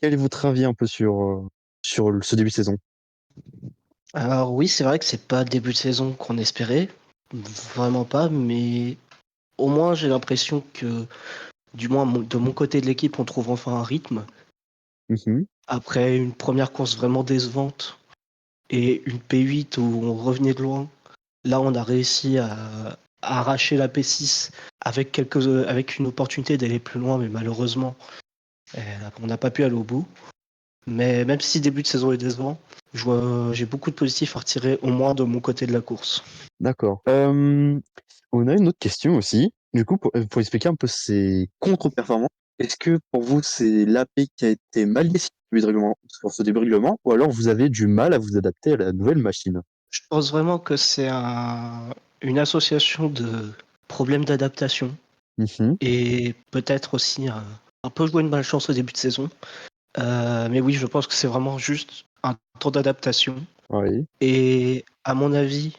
Quel est votre avis un peu sur ce début de saison? Alors oui, c'est vrai que c'est pas le début de saison qu'on espérait, vraiment pas, mais au moins j'ai l'impression que, du moins de mon côté de l'équipe, on trouve enfin un rythme. Mmh. Après une première course vraiment décevante et une P8 où on revenait de loin, là on a réussi à arracher la P6 avec une opportunité d'aller plus loin, mais malheureusement, on n'a pas pu aller au bout. Mais même si le début de saison est décevant, j'ai beaucoup de positifs à retirer, au moins de mon côté de la course. D'accord. On a une autre question aussi. Du coup, pour expliquer un peu ces contre-performances, est-ce que pour vous, c'est l'AP qui a été mal décidé sur ce début de règlement ou alors vous avez du mal à vous adapter à la nouvelle machine? Je pense vraiment que c'est une association de problèmes d'adaptation Mmh. et peut-être aussi un peu joué de malchance au début de saison. Mais oui, je pense que c'est vraiment juste un temps d'adaptation. Oui. Et à mon avis,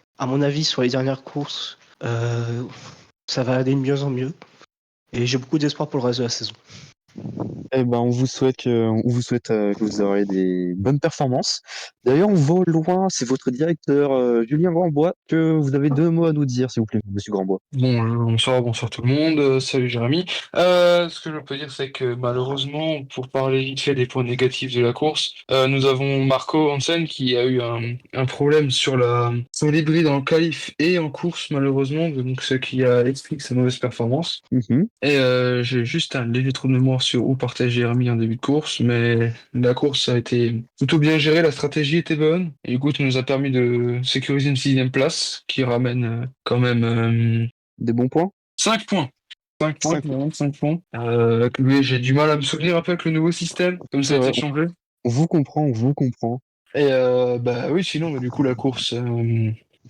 sur les dernières courses, ça va aller de mieux en mieux. Et j'ai beaucoup d'espoir pour le reste de la saison. Eh ben, on vous souhaite que vous aurez des bonnes performances. D'ailleurs, on voit au loin, c'est votre directeur, Julien Grandbois, que vous avez 2 mots à nous dire, s'il vous plaît, monsieur Grandbois. Bonsoir tout le monde. Salut Jérémy. Ce que je peux dire, c'est que malheureusement, pour parler vite fait des points négatifs de la course, nous avons Marco Hansen qui a eu un problème sur l'hybride en qualif et en course, malheureusement, donc ce qui explique sa mauvaise performance. Mhm. Et j'ai juste un léger trou de mémoire sur où partait Jérémy en début de course, mais la course a été plutôt bien gérée, la stratégie était bonne, et du coup, ça nous a permis de sécuriser une 6e place qui ramène quand même Des bons points? 5 points. 5 points, Cinq. clairement, 5 points. Mais j'ai du mal à me souvenir un peu avec le nouveau système, comme ça C'est a vrai, été changé. on vous comprend, on vous comprend. Et bah oui, sinon, bah, du coup, la course,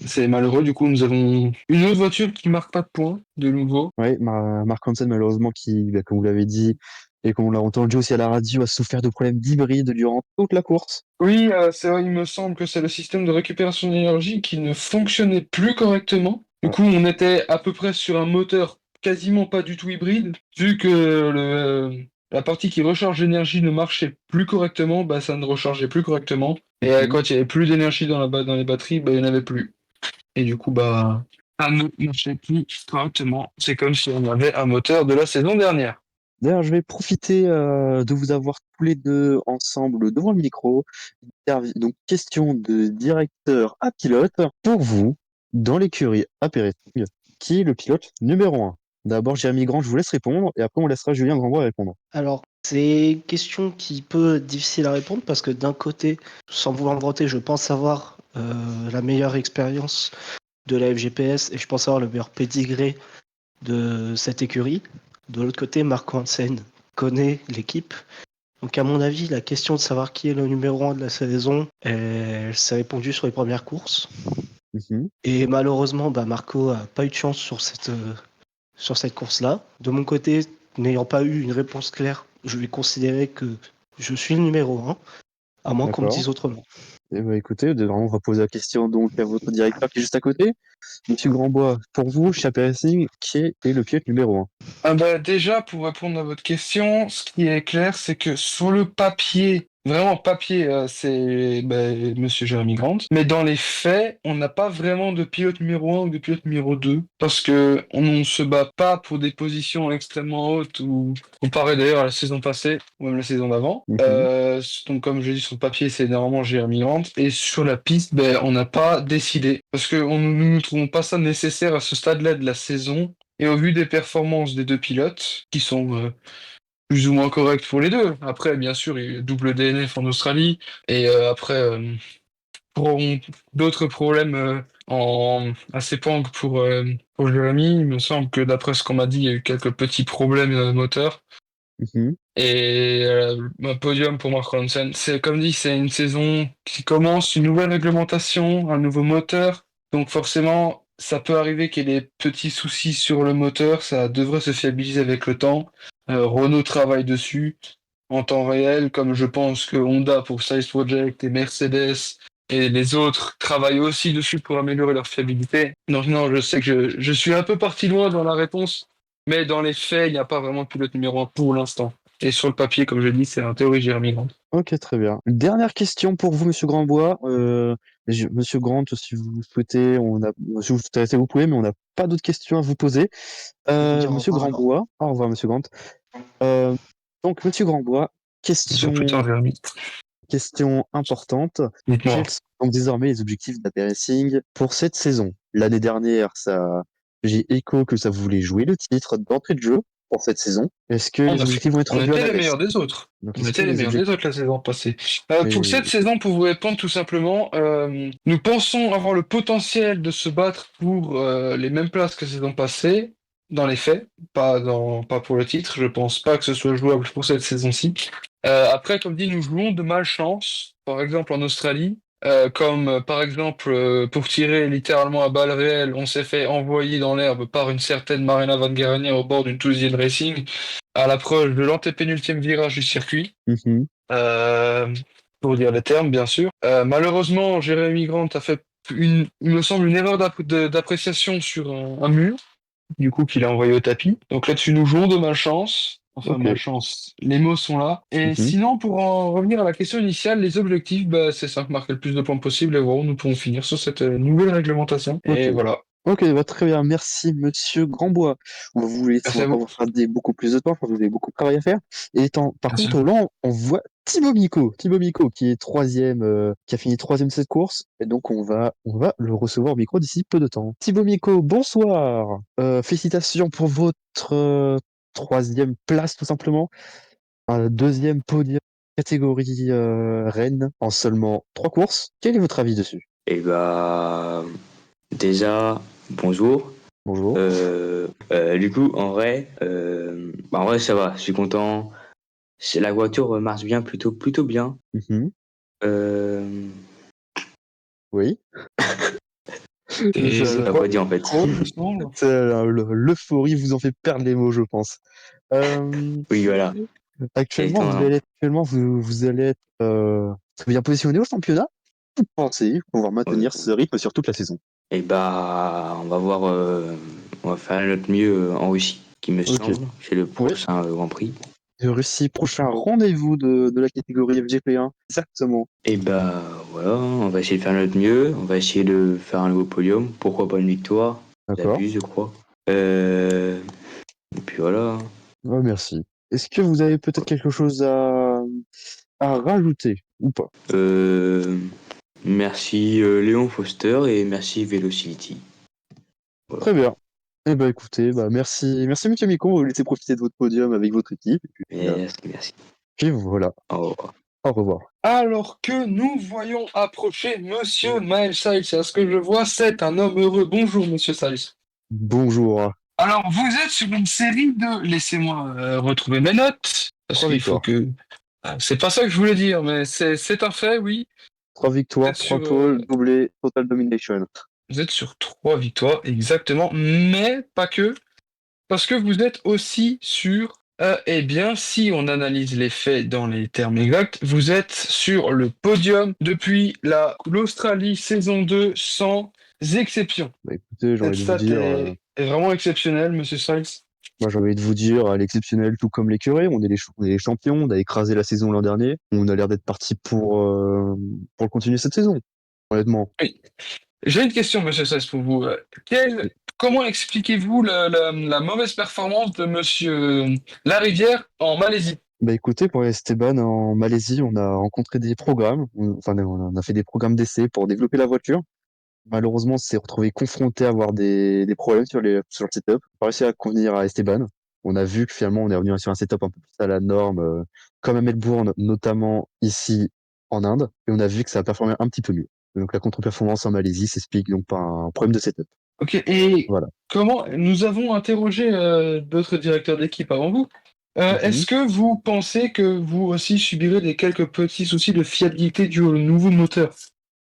c'est malheureux. Du coup, nous avons une autre voiture qui marque pas de points, de nouveau. Oui, Marc Hansen, malheureusement, qui, bah, comme vous l'avez dit, et comme on l'a entendu aussi à la radio, a souffert de problèmes d'hybride durant toute la course. Oui, c'est vrai, il me semble que c'est le système de récupération d'énergie qui ne fonctionnait plus correctement. Du Ouais. coup, on était à peu près sur un moteur quasiment pas du tout hybride. Vu que la partie qui recharge l'énergie ne marchait plus correctement, bah, ça ne rechargeait plus correctement. Et Mhm. quand il y avait plus d'énergie dans les batteries, bah, il n'y en avait plus. Et du coup, bah, ça ne marchait plus correctement. C'est comme si on avait un moteur de la saison dernière. D'ailleurs, je vais profiter de vous avoir tous les deux ensemble devant le micro. Donc, question de directeur à pilote. Pour vous, dans l'écurie Apéritif, qui est le pilote numéro 1? D'abord, Jérémy Grand, je vous laisse répondre, et après, on laissera Julien Grandbois répondre. Alors, c'est une question qui peut être difficile à répondre parce que d'un côté, sans vouloir me vanter, je pense avoir la meilleure expérience de la FGPS et je pense avoir le meilleur pédigré de cette écurie. De l'autre côté, Marco Hansen connaît l'équipe. Donc à mon avis, la question de savoir qui est le numéro 1 de la saison, elle s'est répondue sur les premières courses. Mhm. Et malheureusement, bah, Marco a pas eu de chance sur cette course-là. De mon côté, n'ayant pas eu une réponse claire, je vais considérer que je suis le numéro 1, à moins qu'on me D'accord. dise autrement. Eh ben, écoutez, on va poser la question donc à votre directeur qui est juste à côté. Monsieur Grandbois, pour vous, chez AP Racing, qui est le pilote numéro 1? Ah bah déjà, pour répondre à votre question, ce qui est clair, c'est que sur le papier, vraiment papier, c'est Monsieur Jérémy Grant. Mais dans les faits, on n'a pas vraiment de pilote numéro 1 ou de pilote numéro 2, parce que on ne se bat pas pour des positions extrêmement hautes, ou comparé d'ailleurs à la saison passée, ou même la saison d'avant. Mhm. Donc comme je dis, sur le papier, c'est normalement Jérémy Grant. Et sur la piste, on n'a pas décidé, parce que nous ne trouvons pas ça nécessaire à ce stade-là de la saison. Et au vu des performances des deux pilotes, qui sont plus ou moins correctes pour les deux, après, bien sûr, il y a eu double DNF en Australie, et après, pour d'autres problèmes à Sepang pour Jérémy, il me semble que d'après ce qu'on m'a dit, il y a eu quelques petits problèmes moteur. Mhm. Et un podium pour Mark Ronson. C'est comme dit, c'est une saison qui commence, une nouvelle réglementation, un nouveau moteur. Donc forcément, ça peut arriver qu'il y ait des petits soucis sur le moteur. Ça devrait se fiabiliser avec le temps. Renault travaille dessus en temps réel, comme je pense que Honda pour Size Project et Mercedes et les autres travaillent aussi dessus pour améliorer leur fiabilité. Donc non, je sais que je suis un peu parti loin dans la réponse, mais dans les faits, il n'y a pas vraiment de pilote numéro 1 pour l'instant. Et sur le papier, comme je l'ai dit, c'est en théorie Jérémy Grant. Ok, très bien. Dernière question pour vous, Monsieur Grandbois. Monsieur Grant, si vous souhaitez, si vous souhaitez, vous pouvez, mais on n'a pas d'autres questions à vous poser. Je vais vous dire au Monsieur revoir alors. Grandbois, au revoir, Monsieur Grant. Euh, donc, Monsieur Grandbois, Sur plus tard, Jérémy. question importante. Dites-moi. Quels sont donc désormais les objectifs d'AP Racing pour cette saison? L'année dernière, j'ai écho que ça voulait jouer le titre d'entrée de jeu pour cette saison. Est-ce que les objectifs vont être On revus à était la les baisse? meilleurs des autres. Donc, On est-ce que était les les meilleurs des objectifs... autres la saison passée. Pour Mais- cette saison, pour vous répondre tout simplement, nous pensons avoir le potentiel de se battre pour les mêmes places que la saison passée, dans les faits, pas pour le titre. Je pense pas que ce soit jouable pour cette saison-ci. Après, comme dit, nous jouons de malchance. Par exemple, en Australie, par exemple pour tirer littéralement à balles réelles, on s'est fait envoyer dans l'herbe par une certaine Marina Van Gerwen au bord d'une Tuesday Racing à l'approche de l'antépénultième virage du circuit, Mhm. euh, pour dire les termes, bien sûr. Malheureusement, Jérémy Grant a fait il me semble, une erreur d'appréciation sur un mur, du coup, qu'il a envoyé au tapis. Donc là-dessus, nous jouons de malchance. Enfin, Ok. malchance. Les mots sont là. Et Mhm. sinon, pour en revenir à la question initiale, les objectifs, bah, c'est simple, marquer le plus de points possible et voir où nous pourrons finir sur cette nouvelle réglementation. Ok. Et voilà. Ok, bah, très bien. Merci, monsieur Grandbois. Vous voulez, on Merci va à pas vous. vous faire beaucoup plus de temps, parce que vous avez beaucoup de travail à faire. Par Merci à contre, vous. là, on voit Thibaut Mico. Thibaut Mico, qui est troisième, qui a fini troisième de cette course. Et donc, on va le recevoir au micro d'ici peu de temps. Thibaut Mico, bonsoir. Félicitations pour votre troisième place, tout simplement. Un deuxième podium catégorie Rennes en seulement 3 courses. Quel est votre avis dessus? Et bah, déjà, bonjour. Bonjour. Du coup, en vrai, ça va, je suis content. La voiture marche bien, plutôt bien. Mhm. Euh, Oui. Et je sais pas quoi dire en fait. trop, il me semble. L'euphorie vous en fait perdre les mots, je pense. Euh, Oui, voilà. Et actuellement, toi, non. vous allez être très bien positionné au championnat. Vous pensez pouvoir maintenir ce rythme sur toute la saison? Et bah, on va faire notre mieux en Russie, qui me Ok. semble. C'est le Oui. prochain Grand Prix. Russie, prochain rendez-vous de la catégorie FGP1. Exactement. Et bah, voilà, on va essayer de faire notre mieux. On va essayer de faire un nouveau podium. Pourquoi pas une victoire? D'accord. J'abuse, je crois. Et puis voilà. Ouais, merci. Est-ce que vous avez peut-être quelque chose à rajouter ou pas? Euh, Merci Léon Foster et merci Velocity. Voilà. Très bien. Eh ben écoutez, merci Monsieur Micon, vous laissez profiter de votre podium avec votre équipe. Merci. Puis voilà. Au revoir. Au revoir. Alors que nous voyons approcher Monsieur Miles Siles, à ce que je vois, c'est un homme heureux. Bonjour, Monsieur Siles. Bonjour. Alors, vous êtes sur une série de... Laissez-moi retrouver mes notes, parce 3 qu'il faut victoires. que... C'est pas ça que je voulais dire, mais c'est un fait, oui. 3 Vous victoires, êtes 3 sur, pôles, doublé, total domination. vous êtes sur 3 victoires, exactement, mais pas que, parce que vous êtes aussi sur... eh bien, si on analyse les faits dans les termes exacts, vous êtes sur le podium depuis l'Australie saison 2 sans exception. Bah écoutez, j'ai Cette envie de vous stat dire, est vraiment exceptionnelle, Monsieur Siles. l'exceptionnel tout comme l'écureuil, on est les champions, on a écrasé la saison l'an dernier, on a l'air d'être parti pour le continuer cette saison, honnêtement. Oui. J'ai une question, Monsieur Siles, pour vous. Comment expliquez-vous la mauvaise performance de Monsieur Larivière en Malaisie? Bah écoutez, pour Esteban en Malaisie, on a rencontré des programmes, on a fait des programmes d'essai pour développer la voiture. Malheureusement, on s'est retrouvé confronté à avoir des problèmes sur le setup. On a réussi à convenir à Esteban. On a vu que finalement, on est revenu sur un setup un peu plus à la norme, comme à Melbourne, notamment ici en Inde. Et on a vu que ça a performé un petit peu mieux. Donc la contre-performance en Malaisie s'explique donc par un problème de setup. Ok, et Voilà. comment nous avons interrogé d'autres directeurs d'équipe avant vous. Mhm. Est-ce que vous pensez que vous aussi subirez des quelques petits soucis de fiabilité dû au nouveau moteur?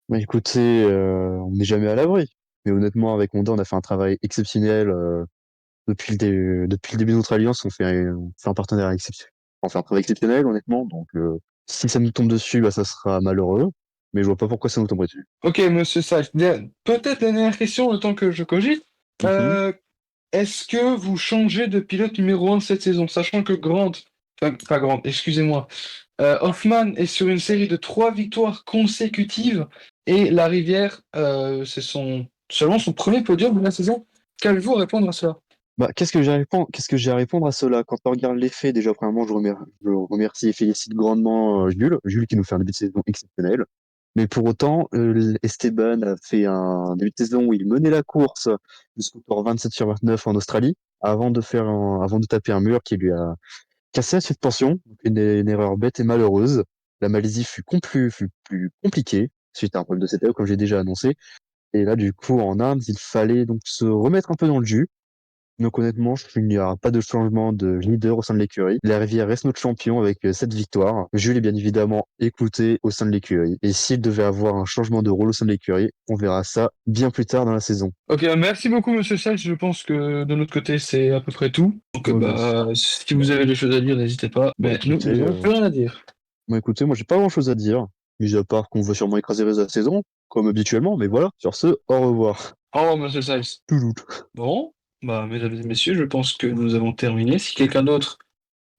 Bah, écoutez, on n'est jamais à l'abri. Mais honnêtement, avec Honda, on a fait un travail exceptionnel. Depuis le début de notre alliance, on fait un partenariat exceptionnel. On fait un travail exceptionnel, honnêtement. Donc, si ça nous tombe dessus, bah, ça sera malheureux. Mais je vois pas pourquoi ça nous tomberait dessus. Ok, Monsieur Sachs. Peut-être la dernière question, le temps que je cogite. Mhm. Euh, Est-ce que vous changez de pilote numéro 1 cette saison, sachant que enfin pas Grant, excusez-moi, Hoffman est sur une série de 3 victoires consécutives et La Rivière, c'est seulement son premier podium de la saison. Qu'allez-vous répondre à cela? Bah, qu'est-ce que j'ai à répondre à cela? Quand on regarde les faits, déjà, premièrement, je remercie et félicite grandement Jules qui nous fait un début de saison exceptionnel. Mais pour autant, Esteban a fait un début de saison où il menait la course jusqu'au tour 27 sur 29 en Australie, avant de taper un mur qui lui a cassé la suspension. Donc une erreur bête et malheureuse. La Malaisie fut plus compliquée suite à un problème de setup, comme j'ai déjà annoncé. Et là, du coup, en Inde, il fallait donc se remettre un peu dans le jus. Donc honnêtement, il n'y aura pas de changement de leader au sein de l'écurie. La Rivière reste notre champion avec 7 victoires. Jules est bien évidemment écouté au sein de l'écurie. Et s'il devait avoir un changement de rôle au sein de l'écurie, on verra ça bien plus tard dans la saison. Ok, merci beaucoup, Monsieur Sachs. Je pense que de notre côté, c'est à peu près tout. Donc, Ouais, merci. si vous avez des choses à dire, n'hésitez pas. Bon, Mais nous écoutez, n'avons plus rien à dire. moi j'ai pas grand chose à dire, mis à part qu'on va sûrement écraser le reste de la saison, comme habituellement, mais voilà, sur ce, au revoir. Au revoir, Monsieur Sachs. Toulouse. Bon, bah, mesdames et messieurs, je pense que nous avons terminé. Si quelqu'un d'autre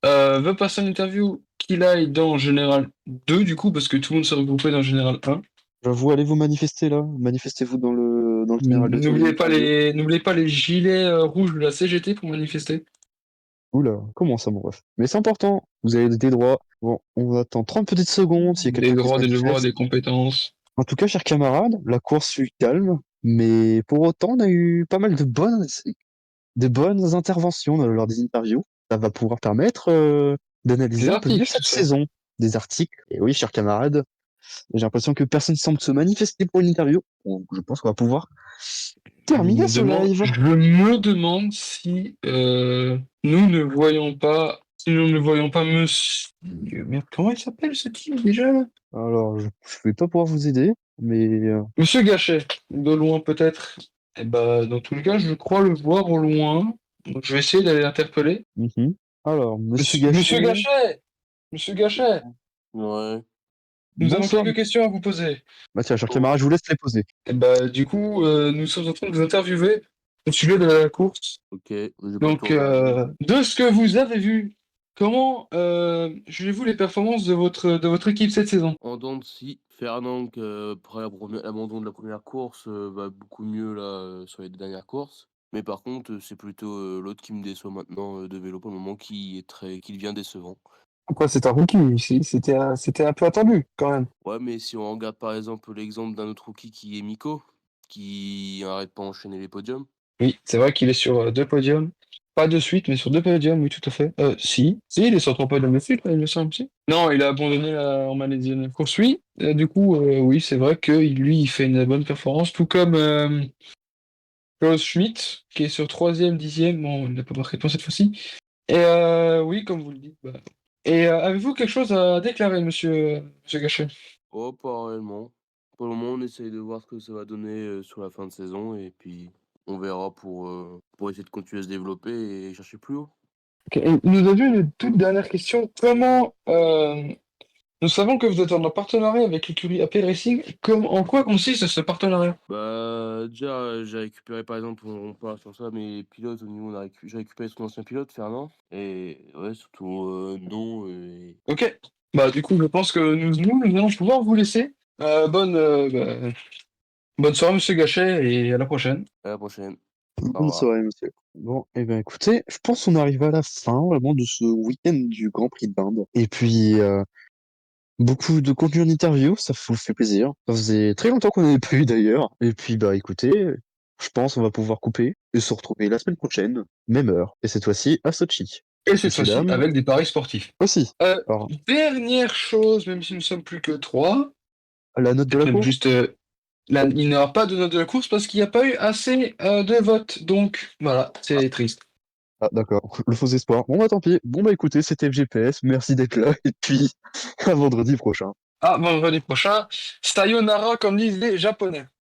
veut passer en interview, qu'il aille dans Général 2, du coup, parce que tout le monde s'est regroupé dans Général 1. Vous allez vous manifester là. Manifestez-vous dans le général 2 sur les interviews. N'oubliez pas les gilets rouges de la CGT pour manifester. Oula, comment ça, mon ref? Mais c'est important, vous avez des droits. Bon, on attend 30 petites secondes s'il y a Des quelqu'un qui se droits, des devoirs, manifeste. des compétences. En tout cas, chers camarades, la course fut calme, mais pour autant, on a eu pas mal de bonnes interventions lors des interviews. Ça va pouvoir permettre d'analyser Des un peu mieux articles, cette tout ça. saison. Des articles. Et oui, chers camarades, j'ai l'impression que personne ne semble se manifester pour une interview. Bon, je pense qu'on va pouvoir terminer ce live. Je me demande si si nous ne voyons pas monsieur. Merde, comment il s'appelle ce type déjà là? Alors, je vais pas pouvoir vous aider, mais Monsieur Gachet, de loin peut-être. Eh ben, dans tous les cas, je crois le voir au loin. Donc, je vais essayer d'aller l'interpeller. mhm. Alors, Monsieur Monsieur Gachet. Gachet! Monsieur Gachet! Ouais. Nous avons Bonsoir. quelques questions à vous poser. Bah tiens, chers camarades, je vous laisse les poser. Eh ben, du coup, nous sommes en train de vous interviewer au sujet de la course. Ok. J'ai pas le Donc, tour de de ce que vous avez vu, comment jugez-vous les performances de votre équipe cette saison? En dents de scie, Fernand, après l'abandon de la première course, va beaucoup mieux là sur les deux dernières courses. Mais par contre, c'est plutôt l'autre qui me déçoit maintenant de vélo pour le moment, qui devient décevant. Pourquoi c'est un rookie ici? C'était un peu attendu quand même. Ouais, mais si on regarde par exemple l'exemple d'un autre rookie qui est Miko, qui arrête pas d'enchaîner les podiums. Oui, c'est vrai qu'il est sur 2 podiums. Pas de suite, mais sur 2 podiums, oui, tout à fait. Si, il est sur 3 podiums de suite, là, il me semble, si. Non, il a abandonné en Malaisie. Course, oui. Du coup, oui, c'est vrai que lui, il fait une bonne performance, tout comme Klaus Schmidt, qui est sur 3e, 10e. Bon, il n'a pas marqué de points cette fois-ci. Et oui, comme vous le dites. Bah. Et avez-vous quelque chose à déclarer, monsieur Gachet? Oh, pas réellement. Pour le moment, on essaye de voir ce que ça va donner sur la fin de saison et puis on verra pour essayer de continuer à se développer et chercher plus haut. Ok, et nous avions une toute dernière question. Comment nous savons que vous êtes en partenariat avec l'écurie AP Racing. En quoi consiste ce partenariat? Bah, déjà, j'ai récupéré par exemple, on parle sur ça, mes pilotes au niveau, j'ai récupéré son ancien pilote, Fernand, et ouais, surtout non, et Ok. Bah du coup, je pense que nous allons pouvoir vous laisser. Bonne soirée, monsieur Gachet, et à la prochaine. à la prochaine. Au Bonne revoir. soirée, monsieur. Bon, eh bien écoutez, je pense qu'on arrive à la fin vraiment de ce week-end du Grand Prix de l'Inde. Et puis, beaucoup de contenu en interview, ça vous fait plaisir. Ça faisait très longtemps qu'on n'avait pas eu d'ailleurs. Et puis, bah écoutez, je pense qu'on va pouvoir couper et se retrouver la semaine prochaine, même heure. Et cette fois-ci à Sochi. Et cette Messieurs, fois-ci, dames, avec des paris sportifs. aussi. Alors, Dernière chose, même si nous ne sommes plus que 3, la note de la même course. juste là, il n'y aura pas de note de la course parce qu'il n'y a pas eu assez de votes. Donc voilà, c'est triste. Ah, d'accord. Le faux espoir. Bon, bah tant pis. Bon, bah écoutez, c'était FGPS. Merci d'être là. Et puis, à vendredi prochain. Ah, vendredi prochain, sayonara comme disent les Japonais.